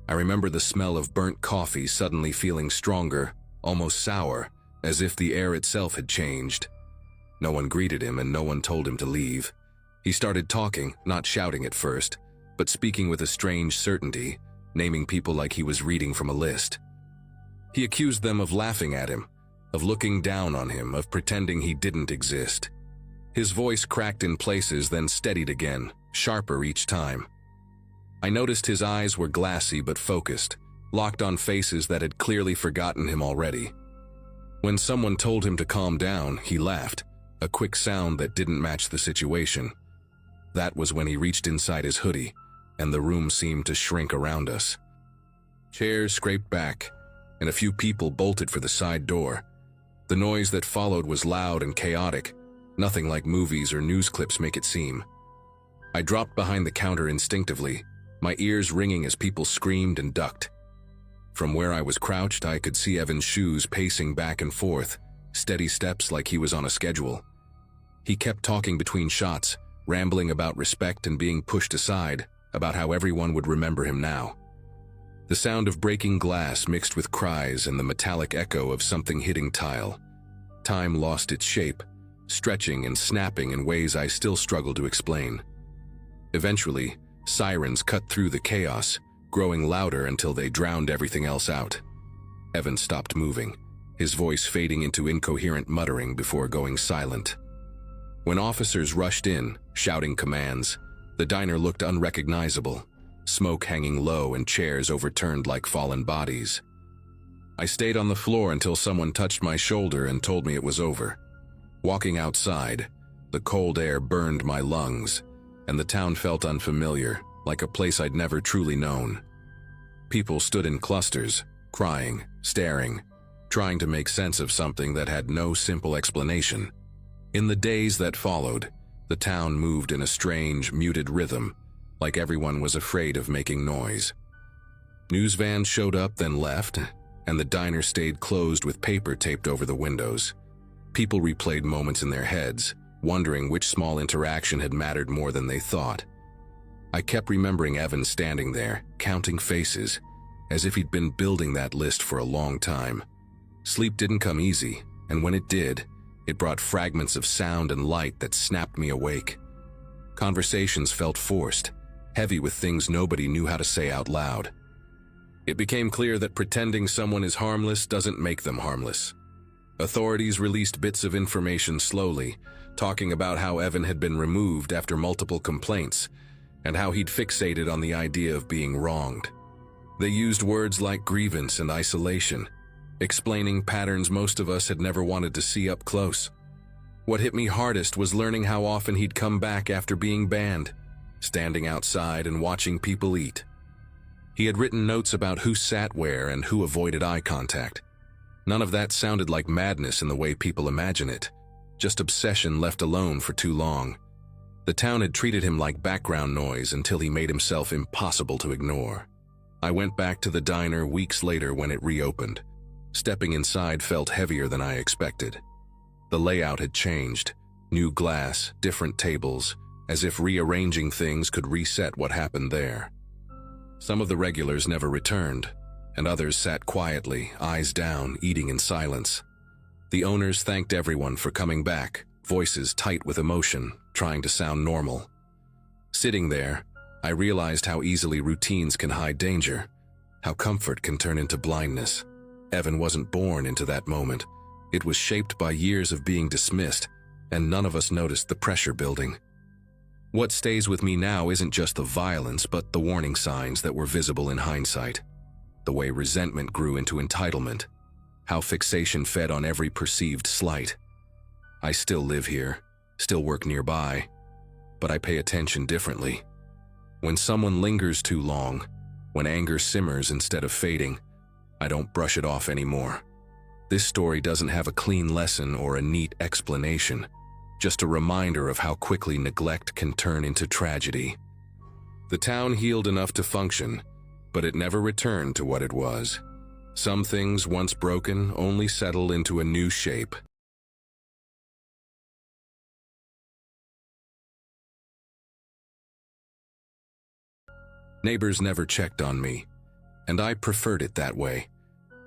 Speaker 1: I remember the smell of burnt coffee suddenly feeling stronger, almost sour, as if the air itself had changed. No one greeted him and no one told him to leave. He started talking, not shouting at first, but speaking with a strange certainty, naming people like he was reading from a list. He accused them of laughing at him, of looking down on him, of pretending he didn't exist. His voice cracked in places, then steadied again, sharper each time. I noticed his eyes were glassy but focused, locked on faces that had clearly forgotten him already. When someone told him to calm down, he laughed, a quick sound that didn't match the situation. That was when he reached inside his hoodie, and the room seemed to shrink around us. Chairs scraped back, and a few people bolted for the side door. The noise that followed was loud and chaotic, nothing like movies or news clips make it seem. I dropped behind the counter instinctively, my ears ringing as people screamed and ducked. From where I was crouched, I could see Evan's shoes pacing back and forth, steady steps like he was on a schedule. He kept talking between shots, rambling about respect and being pushed aside, about how everyone would remember him now. The sound of breaking glass mixed with cries and the metallic echo of something hitting tile. Time lost its shape, stretching and snapping in ways I still struggle to explain. Eventually, sirens cut through the chaos, growing louder until they drowned everything else out. Evan stopped moving, his voice fading into incoherent muttering before going silent. When officers rushed in, shouting commands, the diner looked unrecognizable, smoke hanging low and chairs overturned like fallen bodies. I stayed on the floor until someone touched my shoulder and told me it was over. Walking outside, the cold air burned my lungs, and the town felt unfamiliar, like a place I'd never truly known. People stood in clusters, crying, staring, trying to make sense of something that had no simple explanation. In the days that followed, the town moved in a strange, muted rhythm, like everyone was afraid of making noise. News vans showed up, then left, and the diner stayed closed with paper taped over the windows. People replayed moments in their heads, wondering which small interaction had mattered more than they thought. I kept remembering Evan standing there, counting faces, as if he'd been building that list for a long time. Sleep didn't come easy, and when it did, it brought fragments of sound and light that snapped me awake, Conversations felt forced, heavy with things nobody knew how to say out loud. It became clear that pretending someone is harmless doesn't make them harmless. Authorities released bits of information slowly, talking about how Evan had been removed after multiple complaints, and how he'd fixated on the idea of being wronged. They used words like grievance and isolation, explaining patterns most of us had never wanted to see up close. What hit me hardest was learning how often he'd come back after being banned, standing outside and watching people eat. He had written notes about who sat where and who avoided eye contact. None of that sounded like madness in the way people imagine it, just obsession left alone for too long. The town had treated him like background noise until he made himself impossible to ignore. I went back to the diner weeks later when it reopened. Stepping inside felt heavier than I expected. The layout had changed. New glass, different tables, as if rearranging things could reset what happened there. Some of the regulars never returned, and others sat quietly, eyes down, eating in silence. The owners thanked everyone for coming back, voices tight with emotion, trying to sound normal. Sitting there, I realized how easily routines can hide danger, how comfort can turn into blindness. Evan wasn't born into that moment. It was shaped by years of being dismissed, and none of us noticed the pressure building. What stays with me now isn't just the violence, but the warning signs that were visible in hindsight. The way resentment grew into entitlement, how fixation fed on every perceived slight. I still live here, still work nearby, but I pay attention differently. When someone lingers too long, when anger simmers instead of fading, I don't brush it off anymore. This story doesn't have a clean lesson or a neat explanation, just a reminder of how quickly neglect can turn into tragedy. The town healed enough to function, but it never returned to what it was. Some things, once broken, only settle into a new shape. Neighbors never checked on me, and I preferred it that way.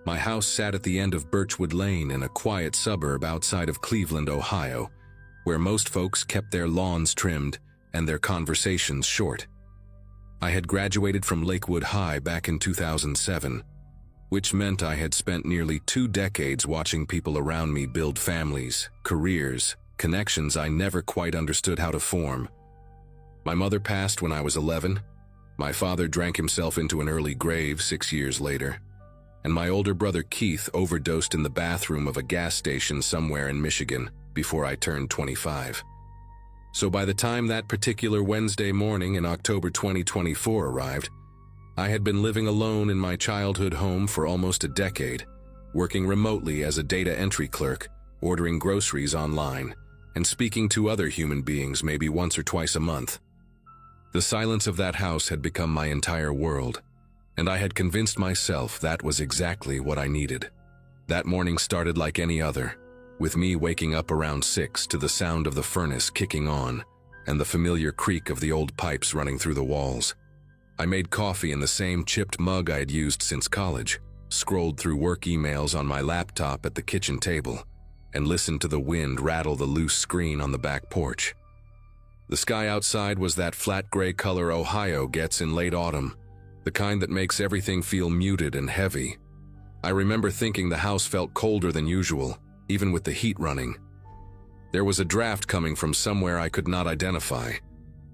Speaker 1: My house sat at the end of Birchwood Lane in a quiet suburb outside of Cleveland, Ohio, where most folks kept their lawns trimmed and their conversations short. I had graduated from Lakewood High back in 2007, which meant I had spent nearly 2 decades watching people around me build families, careers, connections I never quite understood how to form. My mother passed when I was 11, my father drank himself into an early grave 6 years later, and my older brother Keith overdosed in the bathroom of a gas station somewhere in Michigan before I turned 25. So by the time that particular Wednesday morning in October 2024 arrived, I had been living alone in my childhood home for almost a decade, working remotely as a data entry clerk, ordering groceries online, and speaking to other human beings maybe once or twice a month. The silence of that house had become my entire world, and I had convinced myself that was exactly what I needed. That morning started like any other, with me waking up around 6 to the sound of the furnace kicking on and the familiar creak of the old pipes running through the walls. I made coffee in the same chipped mug I had used since college, scrolled through work emails on my laptop at the kitchen table, and listened to the wind rattle the loose screen on the back porch. The sky outside was that flat gray color Ohio gets in late autumn, the kind that makes everything feel muted and heavy. I remember thinking the house felt colder than usual, even with the heat running. There was a draft coming from somewhere I could not identify,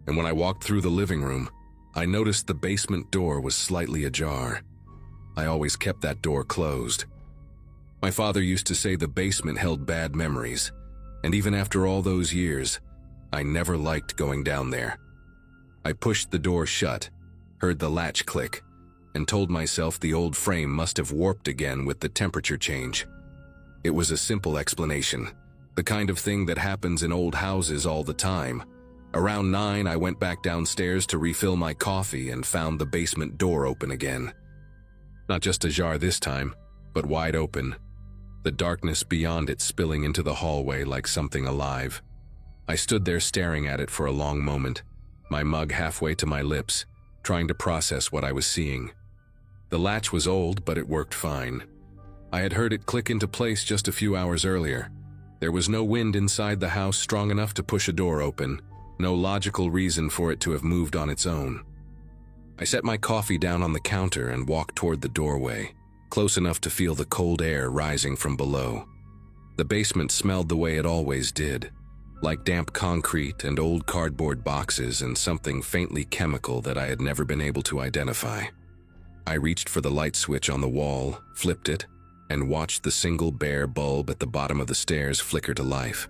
Speaker 1: and when I walked through the living room, I noticed the basement door was slightly ajar. I always kept that door closed. My father used to say the basement held bad memories, and even after all those years, I never liked going down there. I pushed the door shut, heard the latch click, and told myself the old frame must have warped again with the temperature change. It was a simple explanation, the kind of thing that happens in old houses all the time. Around 9, I went back downstairs to refill my coffee and found the basement door open again. Not just ajar this time, but wide open, the darkness beyond it spilling into the hallway like something alive. I stood there staring at it for a long moment, my mug halfway to my lips, trying to process what I was seeing. The latch was old, but it worked fine. I had heard it click into place just a few hours earlier. There was no wind inside the house strong enough to push a door open, No logical reason for it to have moved on its own. I set my coffee down on the counter and walked toward the doorway, close enough to feel the cold air rising from below. The basement smelled the way it always did, like damp concrete and old cardboard boxes and something faintly chemical that I had never been able to identify. I reached for the light switch on the wall, flipped it, and watched the single bare bulb at the bottom of the stairs flicker to life.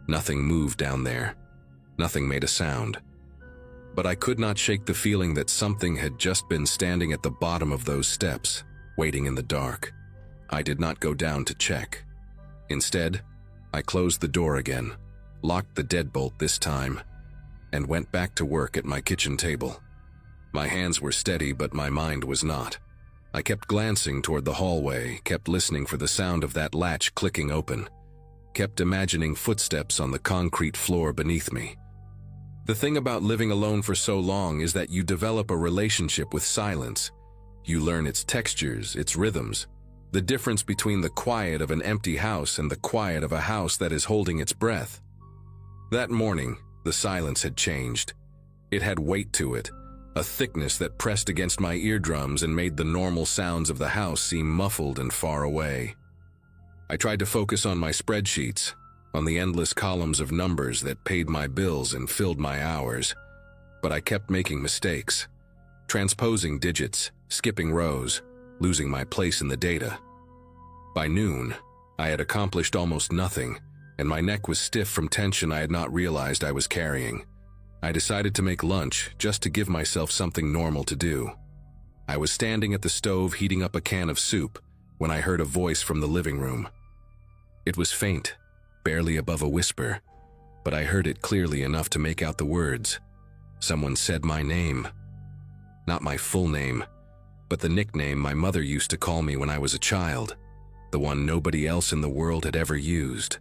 Speaker 1: Nothing moved down there. Nothing made a sound. But I could not shake the feeling that something had just been standing at the bottom of those steps, waiting in the dark. I did not go down to check. Instead, I closed the door again, locked the deadbolt this time, and went back to work at my kitchen table. My hands were steady, but my mind was not. I kept glancing toward the hallway, kept listening for the sound of that latch clicking open, kept imagining footsteps on the concrete floor beneath me. The thing about living alone for so long is that you develop a relationship with silence. You learn its textures, its rhythms, the difference between the quiet of an empty house and the quiet of a house that is holding its breath. That morning, the silence had changed. It had weight to it, a thickness that pressed against my eardrums and made the normal sounds of the house seem muffled and far away. I tried to focus on my spreadsheets, on the endless columns of numbers that paid my bills and filled my hours, but I kept making mistakes, transposing digits, skipping rows, losing my place in the data. By noon, I had accomplished almost nothing, and my neck was stiff from tension I had not realized I was carrying. I decided to make lunch just to give myself something normal to do. I was standing at the stove heating up a can of soup when I heard a voice from the living room. It was faint, barely above a whisper, but I heard it clearly enough to make out the words. Someone said my name. Not my full name, but the nickname my mother used to call me when I was a child, the one nobody else in the world had ever used.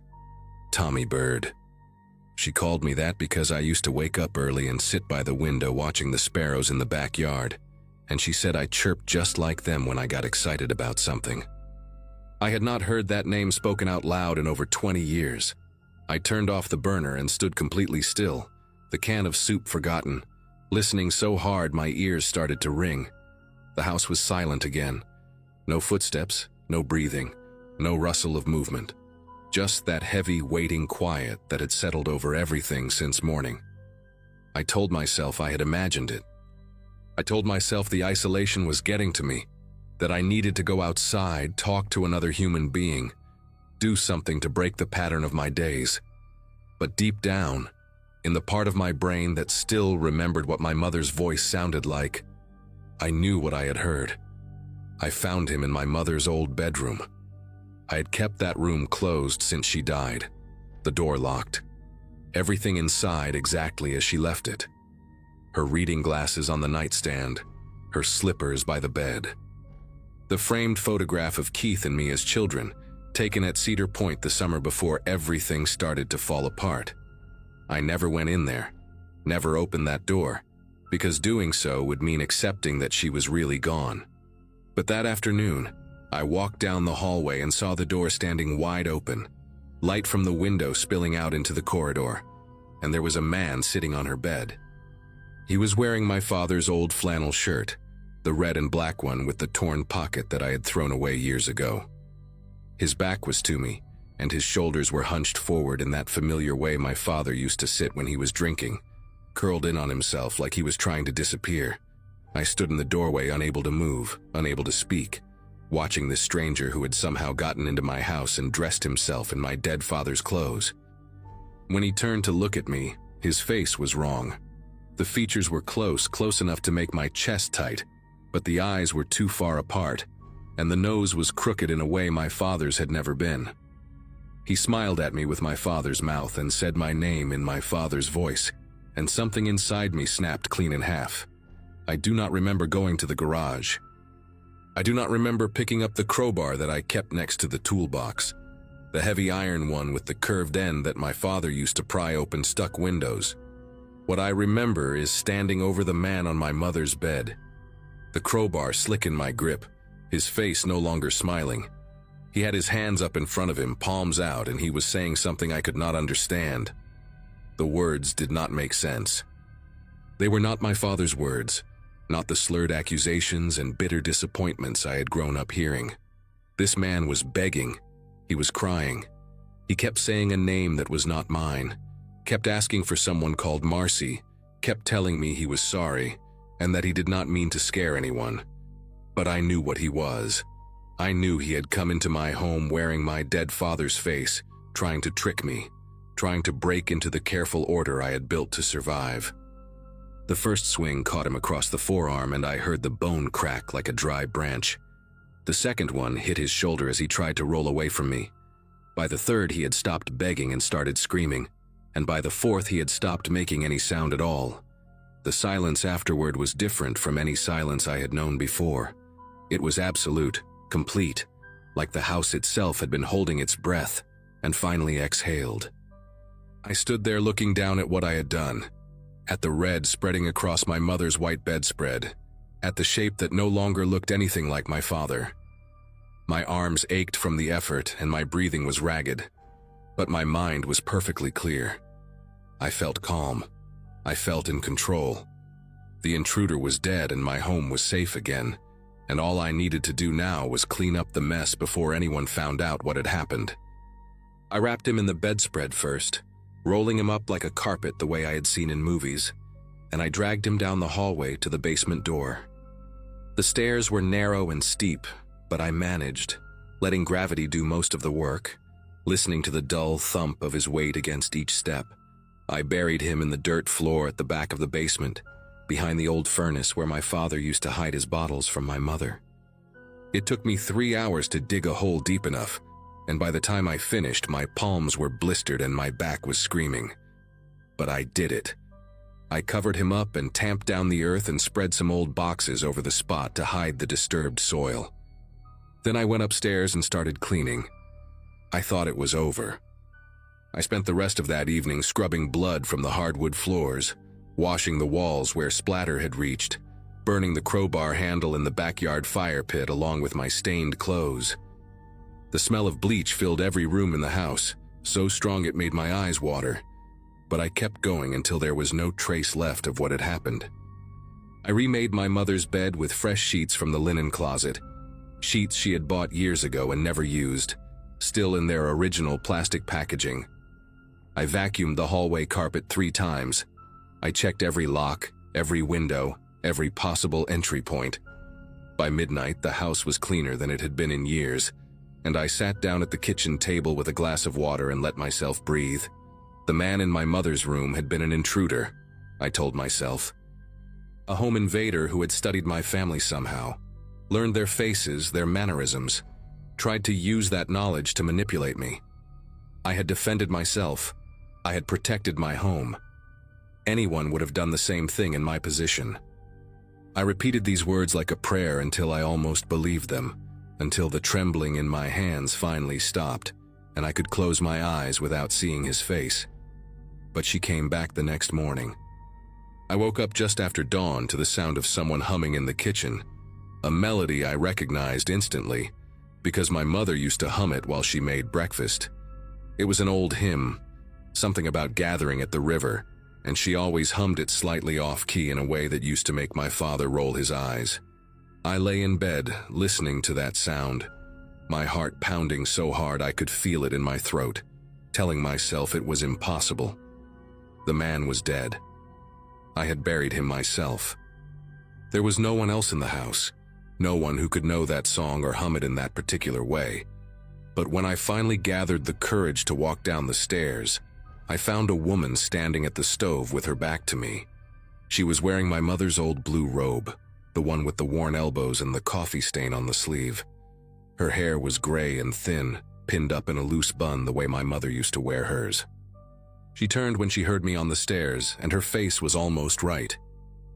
Speaker 1: Tommy Bird. She called me that because I used to wake up early and sit by the window watching the sparrows in the backyard, and she said I chirped just like them when I got excited about something. I had not heard that name spoken out loud in over 20 years. I turned off the burner and stood completely still, the can of soup forgotten, listening so hard my ears started to ring. The house was silent again. No footsteps, no breathing, no rustle of movement. Just that heavy, waiting quiet that had settled over everything since morning. I told myself I had imagined it. I told myself the isolation was getting to me, that I needed to go outside, talk to another human being, do something to break the pattern of my days. But deep down, in the part of my brain that still remembered what my mother's voice sounded like, I knew what I had heard. I found him in my mother's old bedroom. I had kept that room closed since she died, the door locked, everything inside exactly as she left it. Her reading glasses on the nightstand, her slippers by the bed. The framed photograph of Keith and me as children, taken at Cedar Point the summer before everything started to fall apart. I never went in there, never opened that door, because doing so would mean accepting that she was really gone. But that afternoon, I walked down the hallway and saw the door standing wide open, light from the window spilling out into the corridor, and there was a man sitting on her bed. He was wearing my father's old flannel shirt, the red and black one with the torn pocket that I had thrown away years ago. His back was to me, and his shoulders were hunched forward in that familiar way my father used to sit when he was drinking, curled in on himself like he was trying to disappear. I stood in the doorway, unable to move, unable to speak, watching this stranger who had somehow gotten into my house and dressed himself in my dead father's clothes. When he turned to look at me, his face was wrong. The features were close enough to make my chest tight, but the eyes were too far apart, and the nose was crooked in a way my father's had never been. He smiled at me with my father's mouth and said my name in my father's voice, and something inside me snapped clean in half. I do not remember going to the garage. I do not remember picking up the crowbar that I kept next to the toolbox, the heavy iron one with the curved end that my father used to pry open stuck windows. What I remember is standing over the man on my mother's bed, the crowbar slick in my grip, his face no longer smiling. He had his hands up in front of him, palms out, and he was saying something I could not understand. The words did not make sense. They were not my father's words, not the slurred accusations and bitter disappointments I had grown up hearing. This man was begging. He was crying. He kept saying a name that was not mine, kept asking for someone called Marcy, kept telling me he was sorry, and that he did not mean to scare anyone. But I knew what he was. I knew he had come into my home wearing my dead father's face, trying to trick me, trying to break into the careful order I had built to survive. The first swing caught him across the forearm, and I heard the bone crack like a dry branch. The second one hit his shoulder as he tried to roll away from me. By the third, he had stopped begging and started screaming, and by the fourth, he had stopped making any sound at all. The silence afterward was different from any silence I had known before. It was absolute, complete, like the house itself had been holding its breath and finally exhaled. I stood there looking down at what I had done, at the red spreading across my mother's white bedspread, at the shape that no longer looked anything like my father. My arms ached from the effort and my breathing was ragged, but my mind was perfectly clear. I felt calm. I felt in control. The intruder was dead and my home was safe again, and all I needed to do now was clean up the mess before anyone found out what had happened. I wrapped him in the bedspread first, rolling him up like a carpet the way I had seen in movies, and I dragged him down the hallway to the basement door. The stairs were narrow and steep, but I managed, letting gravity do most of the work, listening to the dull thump of his weight against each step. I buried him in the dirt floor at the back of the basement, behind the old furnace where my father used to hide his bottles from my mother. It took me 3 hours to dig a hole deep enough, and by the time I finished, my palms were blistered and my back was screaming. But I did it. I covered him up and tamped down the earth and spread some old boxes over the spot to hide the disturbed soil. Then I went upstairs and started cleaning. I thought it was over. I spent the rest of that evening scrubbing blood from the hardwood floors, washing the walls where splatter had reached, burning the crowbar handle in the backyard fire pit along with my stained clothes. The smell of bleach filled every room in the house, so strong it made my eyes water, but I kept going until there was no trace left of what had happened. I remade my mother's bed with fresh sheets from the linen closet, sheets she had bought years ago and never used, still in their original plastic packaging. I vacuumed the hallway carpet 3 times. I checked every lock, every window, every possible entry point. By midnight, the house was cleaner than it had been in years, and I sat down at the kitchen table with a glass of water and let myself breathe. The man in my mother's room had been an intruder, I told myself. A home invader who had studied my family somehow, learned their faces, their mannerisms, tried to use that knowledge to manipulate me. I had defended myself. I had protected my home. Anyone would have done the same thing in my position. I repeated these words like a prayer until I almost believed them, until the trembling in my hands finally stopped, and I could close my eyes without seeing his face. But she came back the next morning. I woke up just after dawn to the sound of someone humming in the kitchen, a melody I recognized instantly, because my mother used to hum it while she made breakfast. It was an old hymn, something about gathering at the river, and she always hummed it slightly off-key in a way that used to make my father roll his eyes. I lay in bed, listening to that sound, my heart pounding so hard I could feel it in my throat, telling myself it was impossible. The man was dead. I had buried him myself. There was no one else in the house, no one who could know that song or hum it in that particular way. But when I finally gathered the courage to walk down the stairs, I found a woman standing at the stove with her back to me. She was wearing my mother's old blue robe, the one with the worn elbows and the coffee stain on the sleeve. Her hair was gray and thin, pinned up in a loose bun the way my mother used to wear hers. She turned when she heard me on the stairs, and her face was almost right.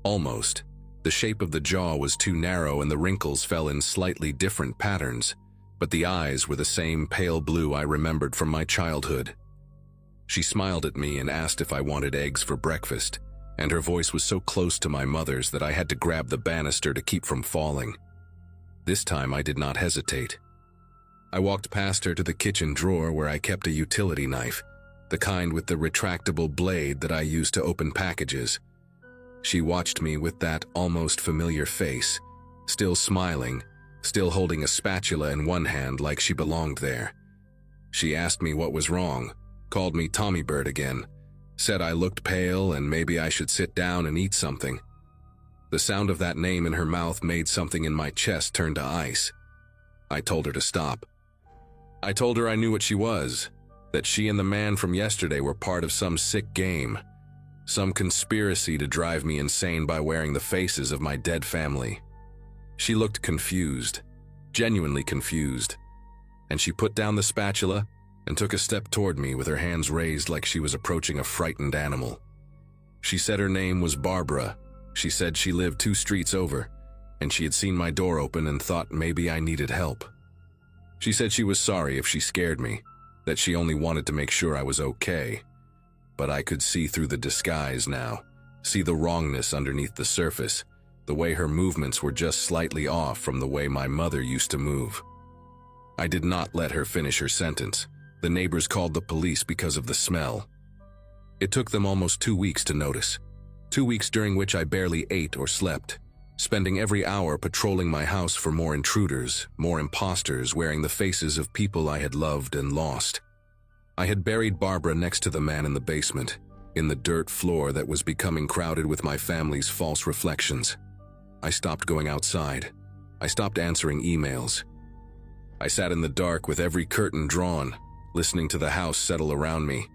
Speaker 1: Almost. The shape of the jaw was too narrow and the wrinkles fell in slightly different patterns, but the eyes were the same pale blue I remembered from my childhood. She smiled at me and asked if I wanted eggs for breakfast, and her voice was so close to my mother's that I had to grab the banister to keep from falling. This time I did not hesitate. I walked past her to the kitchen drawer where I kept a utility knife, the kind with the retractable blade that I used to open packages. She watched me with that almost familiar face, still smiling, still holding a spatula in one hand like she belonged there. She asked me what was wrong, called me Tommy Bird again, said I looked pale and maybe I should sit down and eat something. The sound of that name in her mouth made something in my chest turn to ice. I told her to stop. I told her I knew what she was, that she and the man from yesterday were part of some sick game, some conspiracy to drive me insane by wearing the faces of my dead family. She looked confused, genuinely confused, and she put down the spatula and took a step toward me with her hands raised like she was approaching a frightened animal. She said her name was Barbara. She said she lived 2 streets over, and she had seen my door open and thought maybe I needed help. She said she was sorry if she scared me, that she only wanted to make sure I was okay. But I could see through the disguise now, see the wrongness underneath the surface, the way her movements were just slightly off from the way my mother used to move. I did not let her finish her sentence. The neighbors called the police because of the smell. It took them almost 2 weeks to notice. 2 weeks during which I barely ate or slept, spending every hour patrolling my house for more intruders, more imposters wearing the faces of people I had loved and lost. I had buried Barbara next to the man in the basement, in the dirt floor that was becoming crowded with my family's false reflections. I stopped going outside. I stopped answering emails. I sat in the dark with every curtain drawn, listening to the house settle around me,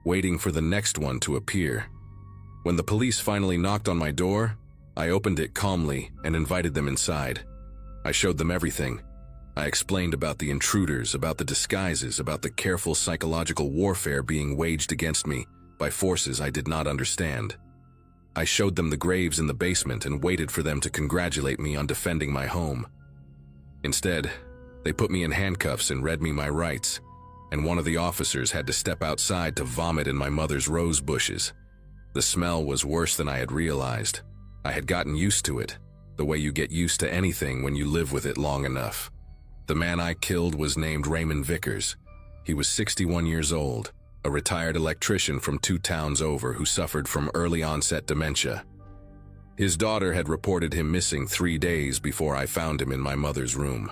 Speaker 1: waiting for the next one to appear. When the police finally knocked on my door, I opened it calmly and invited them inside. I showed them everything. I explained about the intruders, about the disguises, about the careful psychological warfare being waged against me by forces I did not understand. I showed them the graves in the basement and waited for them to congratulate me on defending my home. Instead, they put me in handcuffs and read me my rights, and one of the officers had to step outside to vomit in my mother's rose bushes. The smell was worse than I had realized. I had gotten used to it, the way you get used to anything when you live with it long enough. The man I killed was named Raymond Vickers. He was 61 years old, a retired electrician from 2 towns over who suffered from early-onset dementia. His daughter had reported him missing 3 days before I found him in my mother's room.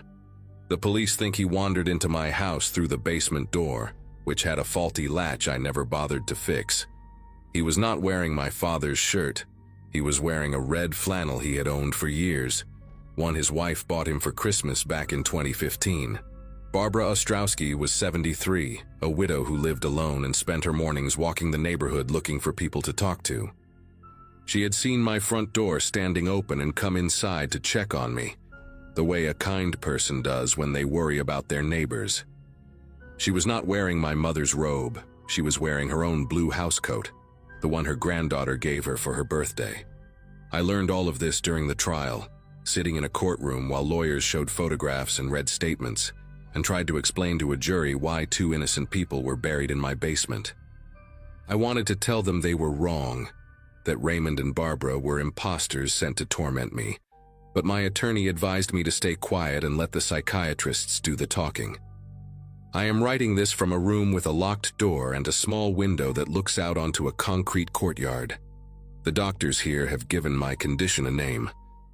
Speaker 1: The police think he wandered into my house through the basement door, which had a faulty latch I never bothered to fix. He was not wearing my father's shirt. He was wearing a red flannel he had owned for years, one his wife bought him for Christmas back in 2015. Barbara Ostrowski was 73, a widow who lived alone and spent her mornings walking the neighborhood looking for people to talk to. She had seen my front door standing open and come inside to check on me, the way a kind person does when they worry about their neighbors. She was not wearing my mother's robe. She was wearing her own blue housecoat, the one her granddaughter gave her for her birthday. I learned all of this during the trial, sitting in a courtroom while lawyers showed photographs and read statements, and tried to explain to a jury why 2 innocent people were buried in my basement. I wanted to tell them they were wrong, that Raymond and Barbara were imposters sent to torment me, but my attorney advised me to stay quiet and let the psychiatrists do the talking. I am writing this from a room with a locked door and a small window that looks out onto a concrete courtyard. The doctors here have given my condition a name,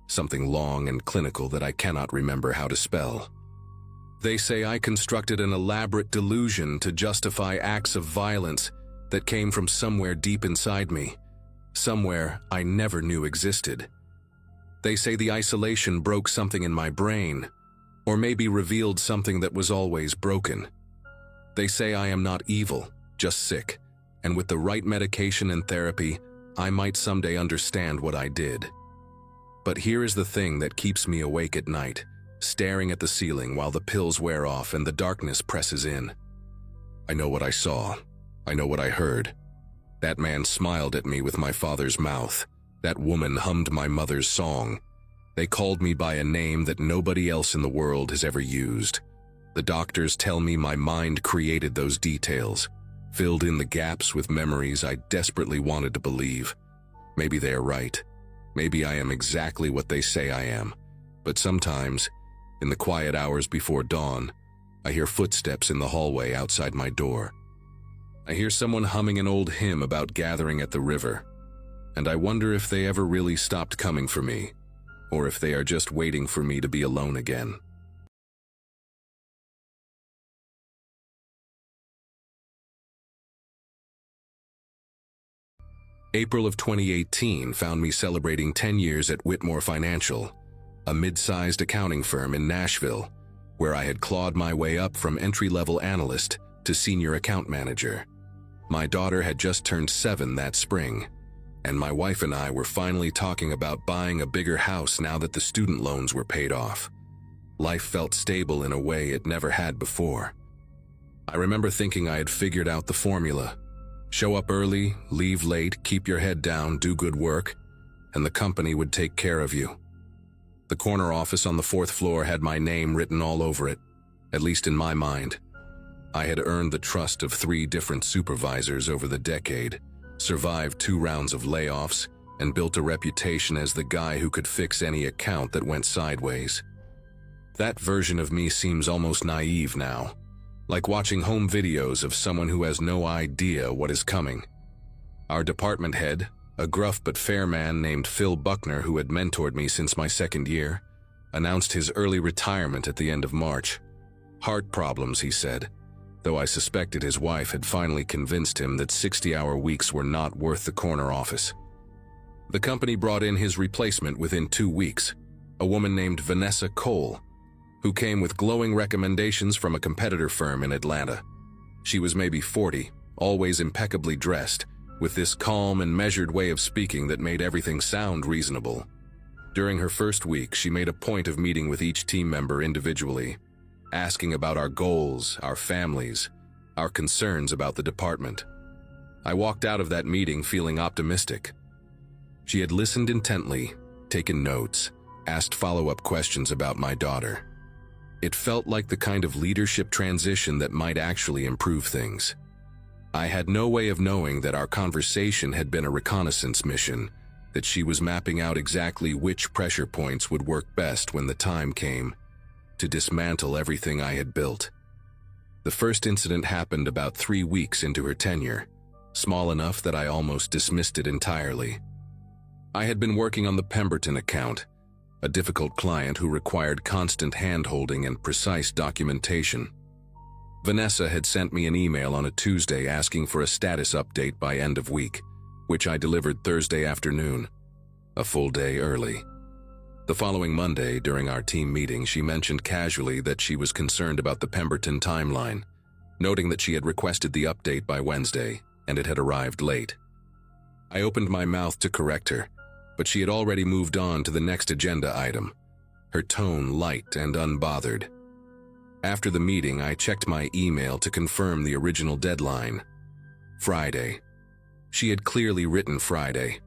Speaker 1: something long and clinical that I cannot remember how to spell. They say I constructed an elaborate delusion to justify acts of violence that came from somewhere deep inside me, somewhere I never knew existed. They say the isolation broke something in my brain, or maybe revealed something that was always broken. They say I am not evil, just sick, and with the right medication and therapy, I might someday understand what I did. But here is the thing that keeps me awake at night, staring at the ceiling while the pills wear off and the darkness presses in. I know what I saw. I know what I heard. That man smiled at me with my father's mouth. That woman hummed my mother's song. They called me by a name that nobody else in the world has ever used. The doctors tell me my mind created those details, filled in the gaps with memories I desperately wanted to believe. Maybe they are right. Maybe I am exactly what they say I am. But sometimes, in the quiet hours before dawn, I hear footsteps in the hallway outside my door. I hear someone humming an old hymn about gathering at the river, and I wonder if they ever really stopped coming for me, or if they are just waiting for me to be alone again. April of 2018 found me celebrating 10 years at Whitmore Financial, a mid-sized accounting firm in Nashville, where I had clawed my way up from entry-level analyst to senior account manager. My daughter had just turned 7 that spring, and my wife and I were finally talking about buying a bigger house now that the student loans were paid off. Life felt stable in a way it never had before. I remember thinking I had figured out the formula. Show up early, leave late, keep your head down, do good work, and the company would take care of you. The corner office on the 4th floor had my name written all over it, at least in my mind. I had earned the trust of 3 different supervisors over the decade, survived 2 rounds of layoffs, and built a reputation as the guy who could fix any account that went sideways. That version of me seems almost naive now, like watching home videos of someone who has no idea what is coming. Our department head, a gruff but fair man named Phil Buckner who had mentored me since my 2nd year, announced his early retirement at the end of March. Heart problems, he said, though I suspected his wife had finally convinced him that 60-hour weeks were not worth the corner office. The company brought in his replacement within 2 weeks, a woman named Vanessa Cole, who came with glowing recommendations from a competitor firm in Atlanta. She was maybe 40, always impeccably dressed, with this calm and measured way of speaking that made everything sound reasonable. During her first week, she made a point of meeting with each team member individually, asking about our goals, our families, our concerns about the department. I walked out of that meeting feeling optimistic. She had listened intently, taken notes, asked follow-up questions about my daughter. It felt like the kind of leadership transition that might actually improve things. I had no way of knowing that our conversation had been a reconnaissance mission, that she was mapping out exactly which pressure points would work best when the time came to dismantle everything I had built. The first incident happened about 3 weeks into her tenure, small enough that I almost dismissed it entirely. I had been working on the Pemberton account, a difficult client who required constant hand-holding and precise documentation. Vanessa had sent me an email on a Tuesday asking for a status update by end of week, which I delivered Thursday afternoon, a full day early. The following Monday, during our team meeting, she mentioned casually that she was concerned about the Pemberton timeline, noting that she had requested the update by Wednesday, and it had arrived late. I opened my mouth to correct her, but she had already moved on to the next agenda item, her tone light and unbothered. After the meeting, I checked my email to confirm the original deadline. Friday. She had clearly written Friday.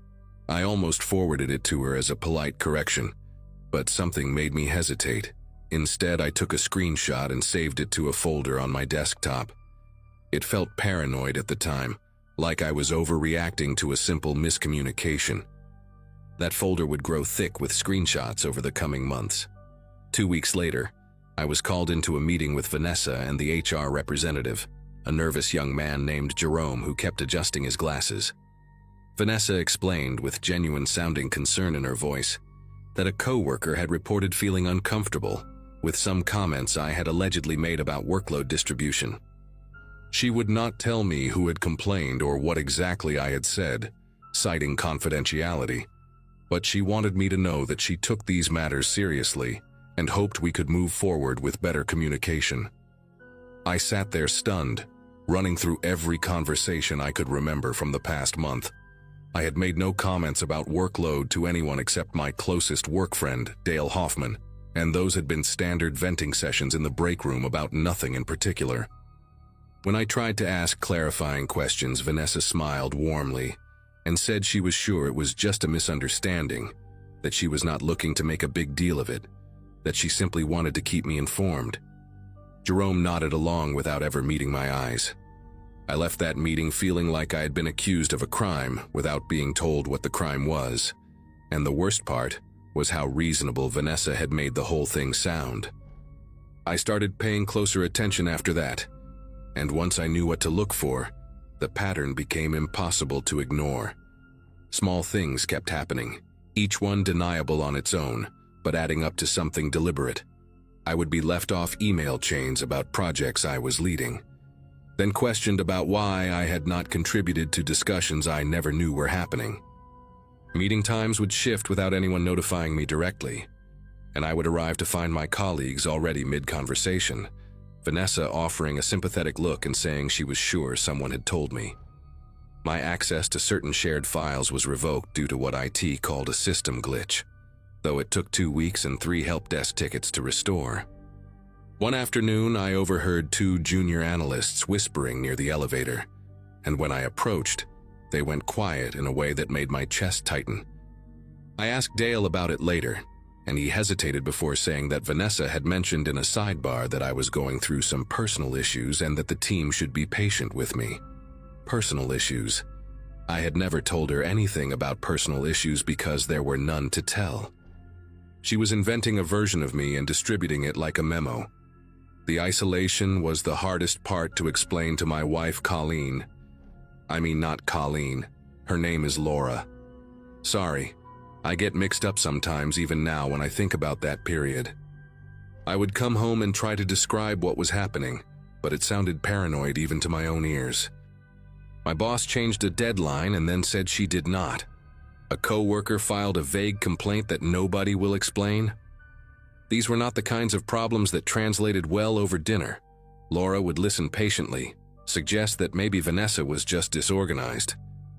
Speaker 1: I almost forwarded it to her as a polite correction, but something made me hesitate. Instead, I took a screenshot and saved it to a folder on my desktop. It felt paranoid at the time, like I was overreacting to a simple miscommunication. That folder would grow thick with screenshots over the coming months. 2 weeks later, I was called into a meeting with Vanessa and the HR representative, a nervous young man named Jerome who kept adjusting his glasses. Vanessa explained, with genuine-sounding concern in her voice, that a coworker had reported feeling uncomfortable with some comments I had allegedly made about workload distribution. She would not tell me who had complained or what exactly I had said, citing confidentiality, but she wanted me to know that she took these matters seriously and hoped we could move forward with better communication. I sat there stunned, running through every conversation I could remember from the past month. I had made no comments about workload to anyone except my closest work friend, Dale Hoffman, and those had been standard venting sessions in the break room about nothing in particular. When I tried to ask clarifying questions, Vanessa smiled warmly and said she was sure it was just a misunderstanding, that she was not looking to make a big deal of it, that she simply wanted to keep me informed. Jerome nodded along without ever meeting my eyes. I left that meeting feeling like I had been accused of a crime without being told what the crime was, and the worst part was how reasonable Vanessa had made the whole thing sound. I started paying closer attention after that, and once I knew what to look for, The pattern became impossible to ignore. Small things kept happening, each one deniable on its own, but adding up to something deliberate. I would be left off email chains about projects I was leading, then questioned about why I had not contributed to discussions I never knew were happening. Meeting times would shift without anyone notifying me directly, and I would arrive to find my colleagues already mid-conversation, Vanessa offering a sympathetic look and saying she was sure someone had told me. My access to certain shared files was revoked due to what IT called a system glitch, though it took 2 weeks and 3 help desk tickets to restore. One afternoon, I overheard 2 junior analysts whispering near the elevator, and when I approached, they went quiet in a way that made my chest tighten. I asked Dale about it later, and he hesitated before saying that Vanessa had mentioned in a sidebar that I was going through some personal issues and that the team should be patient with me. Personal issues. I had never told her anything about personal issues because there were none to tell. She was inventing a version of me and distributing it like a memo. The isolation was the hardest part to explain to my wife, Colleen. I mean, not Colleen. Her name is Laura. Sorry, I get mixed up sometimes even now when I think about that period. I would come home and try to describe what was happening, but it sounded paranoid even to my own ears. My boss changed a deadline and then said she did not. A coworker filed a vague complaint that nobody will explain. These were not the kinds of problems that translated well over dinner. Laura would listen patiently, suggest that maybe Vanessa was just disorganized.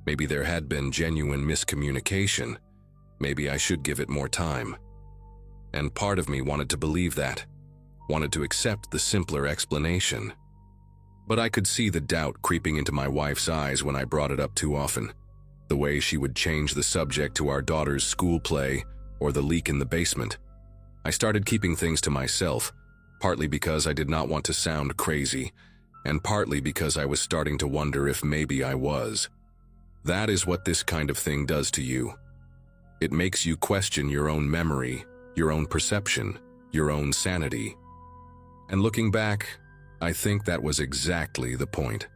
Speaker 1: Maybe there had been genuine miscommunication. Maybe I should give it more time. And part of me wanted to believe that, wanted to accept the simpler explanation. But I could see the doubt creeping into my wife's eyes when I brought it up too often. The way she would change the subject to our daughter's school play or the leak in the basement. I started keeping things to myself, partly because I did not want to sound crazy, and partly because I was starting to wonder if maybe I was. That is what this kind of thing does to you. It makes you question your own memory, your own perception, your own sanity. And looking back, I think that was exactly the point.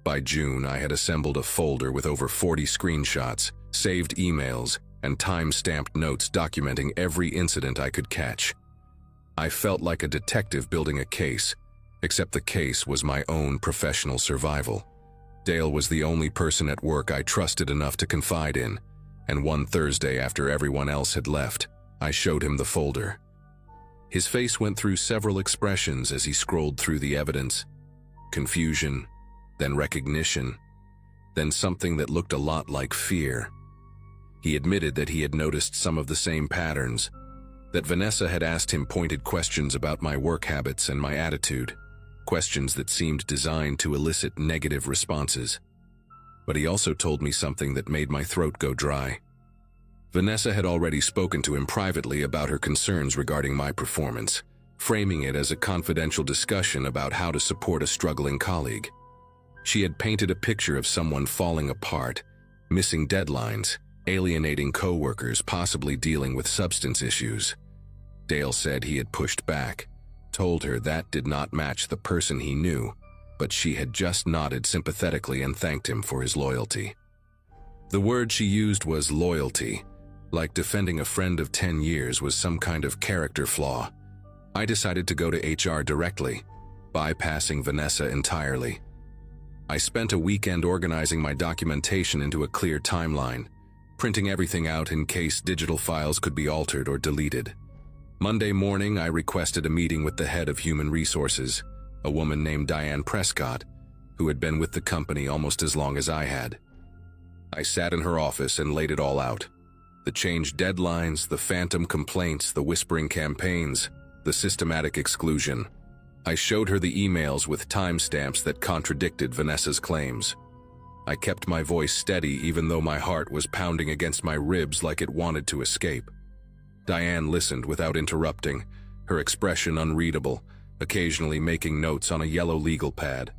Speaker 1: By June, I had assembled a folder with over 40 screenshots, saved emails, and time-stamped notes documenting every incident I could catch. I felt like a detective building a case, except the case was my own professional survival. Dale was the only person at work I trusted enough to confide in, and one Thursday after everyone else had left, I showed him the folder. His face went through several expressions as he scrolled through the evidence. Confusion, then recognition, then something that looked a lot like fear. He admitted that he had noticed some of the same patterns, that Vanessa had asked him pointed questions about my work habits and my attitude, questions that seemed designed to elicit negative responses. But he also told me something that made my throat go dry. Vanessa had already spoken to him privately about her concerns regarding my performance, framing it as a confidential discussion about how to support a struggling colleague. She had painted a picture of someone falling apart, missing deadlines, alienating coworkers, possibly dealing with substance issues. Dale said he had pushed back, told her that did not match the person he knew, but she had just nodded sympathetically and thanked him for his loyalty. The word she used was loyalty, like defending a friend of 10 years was some kind of character flaw. I decided to go to HR directly, bypassing Vanessa entirely. I spent a weekend organizing my documentation into a clear timeline, printing everything out in case digital files could be altered or deleted. Monday morning, I requested a meeting with the head of human resources, a woman named Diane Prescott, who had been with the company almost as long as I had. I sat in her office and laid it all out. The changed deadlines, the phantom complaints, the whispering campaigns, the systematic exclusion. I showed her the emails with timestamps that contradicted Vanessa's claims. I kept my voice steady even though my heart was pounding against my ribs like it wanted to escape. Diane listened without interrupting, her expression unreadable, occasionally making notes on a yellow legal pad.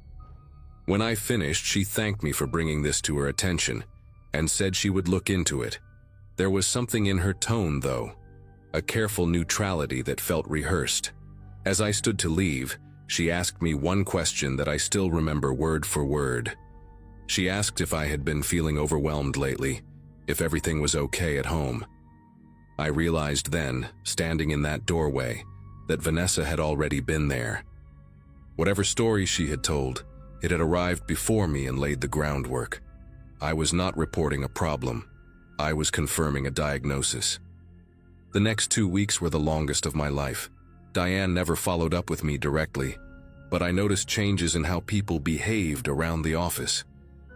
Speaker 1: When I finished, she thanked me for bringing this to her attention and said she would look into it. There was something in her tone, though, a careful neutrality that felt rehearsed. As I stood to leave, she asked me one question that I still remember word for word. She asked if I had been feeling overwhelmed lately, if everything was okay at home. I realized then, standing in that doorway, that Vanessa had already been there. Whatever story she had told, it had arrived before me and laid the groundwork. I was not reporting a problem. I was confirming a diagnosis. The next 2 weeks were the longest of my life. Diane never followed up with me directly, but I noticed changes in how people behaved around the office.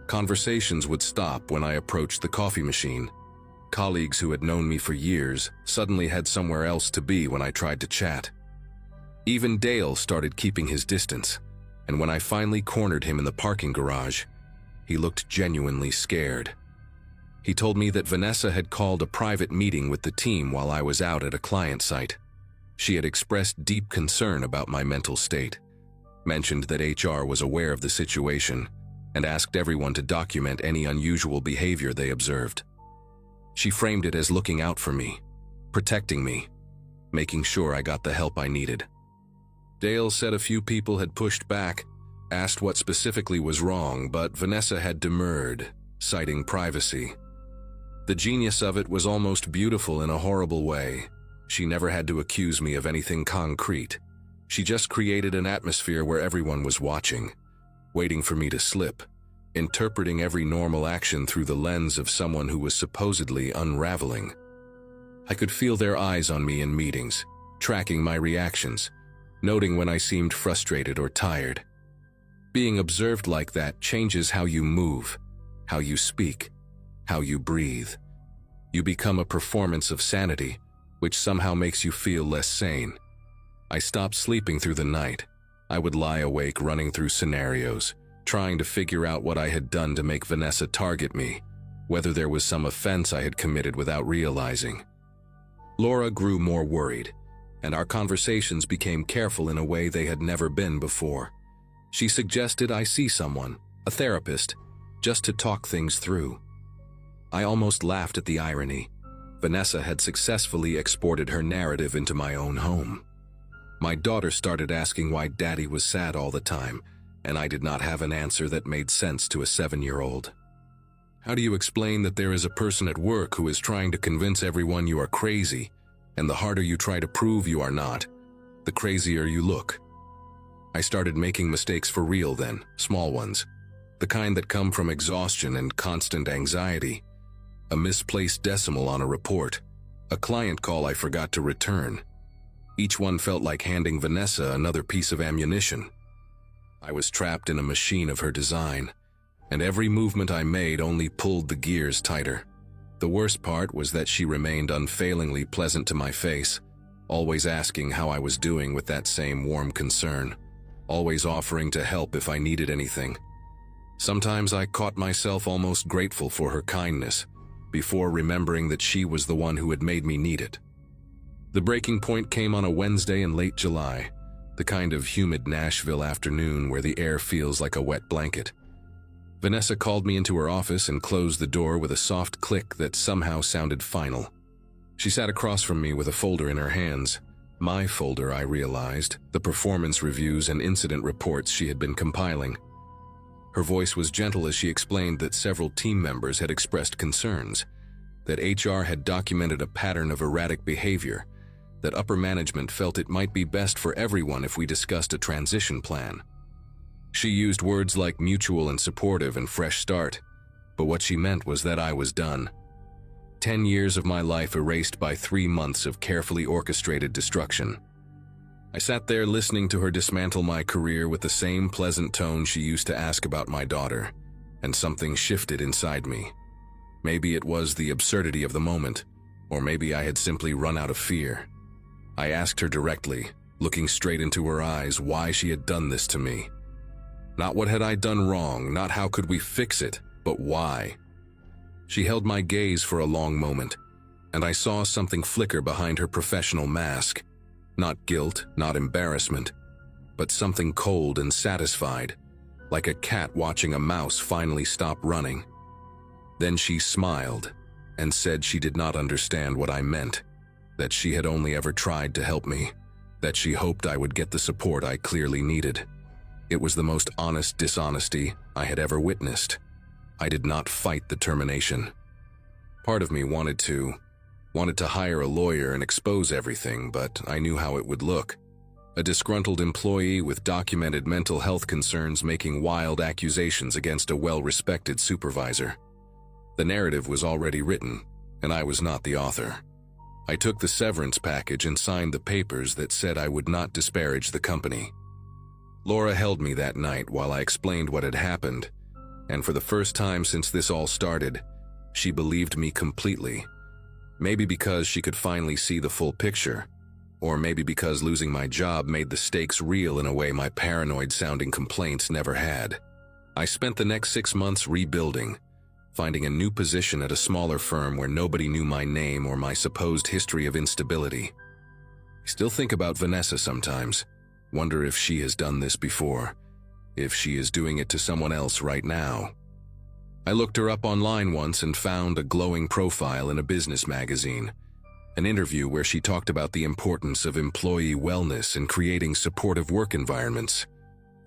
Speaker 1: Conversations would stop when I approached the coffee machine. Colleagues who had known me for years suddenly had somewhere else to be when I tried to chat. Even Dale started keeping his distance, and when I finally cornered him in the parking garage, he looked genuinely scared. He told me that Vanessa had called a private meeting with the team while I was out at a client site. She had expressed deep concern about my mental state, mentioned that HR was aware of the situation, and asked everyone to document any unusual behavior they observed. She framed it as looking out for me, protecting me, making sure I got the help I needed. Dale said a few people had pushed back, asked what specifically was wrong, but Vanessa had demurred, citing privacy. The genius of it was almost beautiful in a horrible way. She never had to accuse me of anything concrete. She just created an atmosphere where everyone was watching, waiting for me to slip, interpreting every normal action through the lens of someone who was supposedly unraveling. I could feel their eyes on me in meetings, tracking my reactions, noting when I seemed frustrated or tired. Being observed like that changes how you move, how you speak, how you breathe. You become a performance of sanity, which somehow makes you feel less sane. I stopped sleeping through the night. I would lie awake running through scenarios, trying to figure out what I had done to make Vanessa target me, whether there was some offense I had committed without realizing. Laura grew more worried, and our conversations became careful in a way they had never been before. She suggested I see someone, a therapist, just to talk things through. I almost laughed at the irony. Vanessa had successfully exported her narrative into my own home. My daughter started asking why Daddy was sad all the time, and I did not have an answer that made sense to a 7-year-old. How do you explain that there is a person at work who is trying to convince everyone you are crazy, and the harder you try to prove you are not, the crazier you look? I started making mistakes for real then, small ones, the kind that come from exhaustion and constant anxiety. A misplaced decimal on a report, a client call I forgot to return. Each one felt like handing Vanessa another piece of ammunition. I was trapped in a machine of her design, and every movement I made only pulled the gears tighter. The worst part was that she remained unfailingly pleasant to my face, always asking how I was doing with that same warm concern, always offering to help if I needed anything. Sometimes I caught myself almost grateful for her kindness, before remembering that she was the one who had made me need it. The breaking point came on a Wednesday in late July, the kind of humid Nashville afternoon where the air feels like a wet blanket. Vanessa called me into her office and closed the door with a soft click that somehow sounded final. She sat across from me with a folder in her hands. My folder, I realized, the performance reviews and incident reports she had been compiling. Her voice was gentle as she explained that several team members had expressed concerns, that HR had documented a pattern of erratic behavior, that upper management felt it might be best for everyone if we discussed a transition plan. She used words like mutual and supportive and fresh start, but what she meant was that I was done. 10 years of my life erased by 3 months of carefully orchestrated destruction. I sat there listening to her dismantle my career with the same pleasant tone she used to ask about my daughter, and something shifted inside me. Maybe it was the absurdity of the moment, or maybe I had simply run out of fear. I asked her directly, looking straight into her eyes, why she had done this to me. Not what had I done wrong, not how could we fix it, but why. She held my gaze for a long moment, and I saw something flicker behind her professional mask. Not guilt, not embarrassment, but something cold and satisfied, like a cat watching a mouse finally stop running. Then she smiled and said she did not understand what I meant, that she had only ever tried to help me, that she hoped I would get the support I clearly needed. It was the most honest dishonesty I had ever witnessed. I did not fight the termination. Part of me wanted to hire a lawyer and expose everything, but I knew how it would look. A disgruntled employee with documented mental health concerns making wild accusations against a well-respected supervisor. The narrative was already written, and I was not the author. I took the severance package and signed the papers that said I would not disparage the company. Laura held me that night while I explained what had happened, and for the first time since this all started, she believed me completely. Maybe because she could finally see the full picture, or maybe because losing my job made the stakes real in a way my paranoid-sounding complaints never had. I spent the next 6 months rebuilding, finding a new position at a smaller firm where nobody knew my name or my supposed history of instability. I still think about Vanessa sometimes, wonder if she has done this before, if she is doing it to someone else right now. I looked her up online once and found a glowing profile in a business magazine, an interview where she talked about the importance of employee wellness and creating supportive work environments.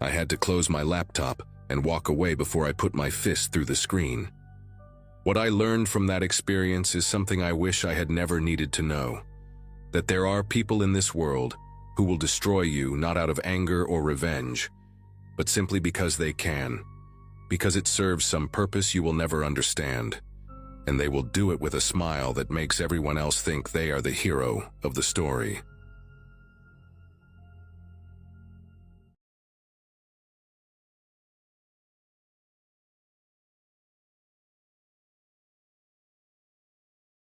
Speaker 1: I had to close my laptop and walk away before I put my fist through the screen. What I learned from that experience is something I wish I had never needed to know. That there are people in this world who will destroy you not out of anger or revenge, but simply because they can, because it serves some purpose you will never understand, and they will do it with a smile that makes everyone else think they are the hero of the story.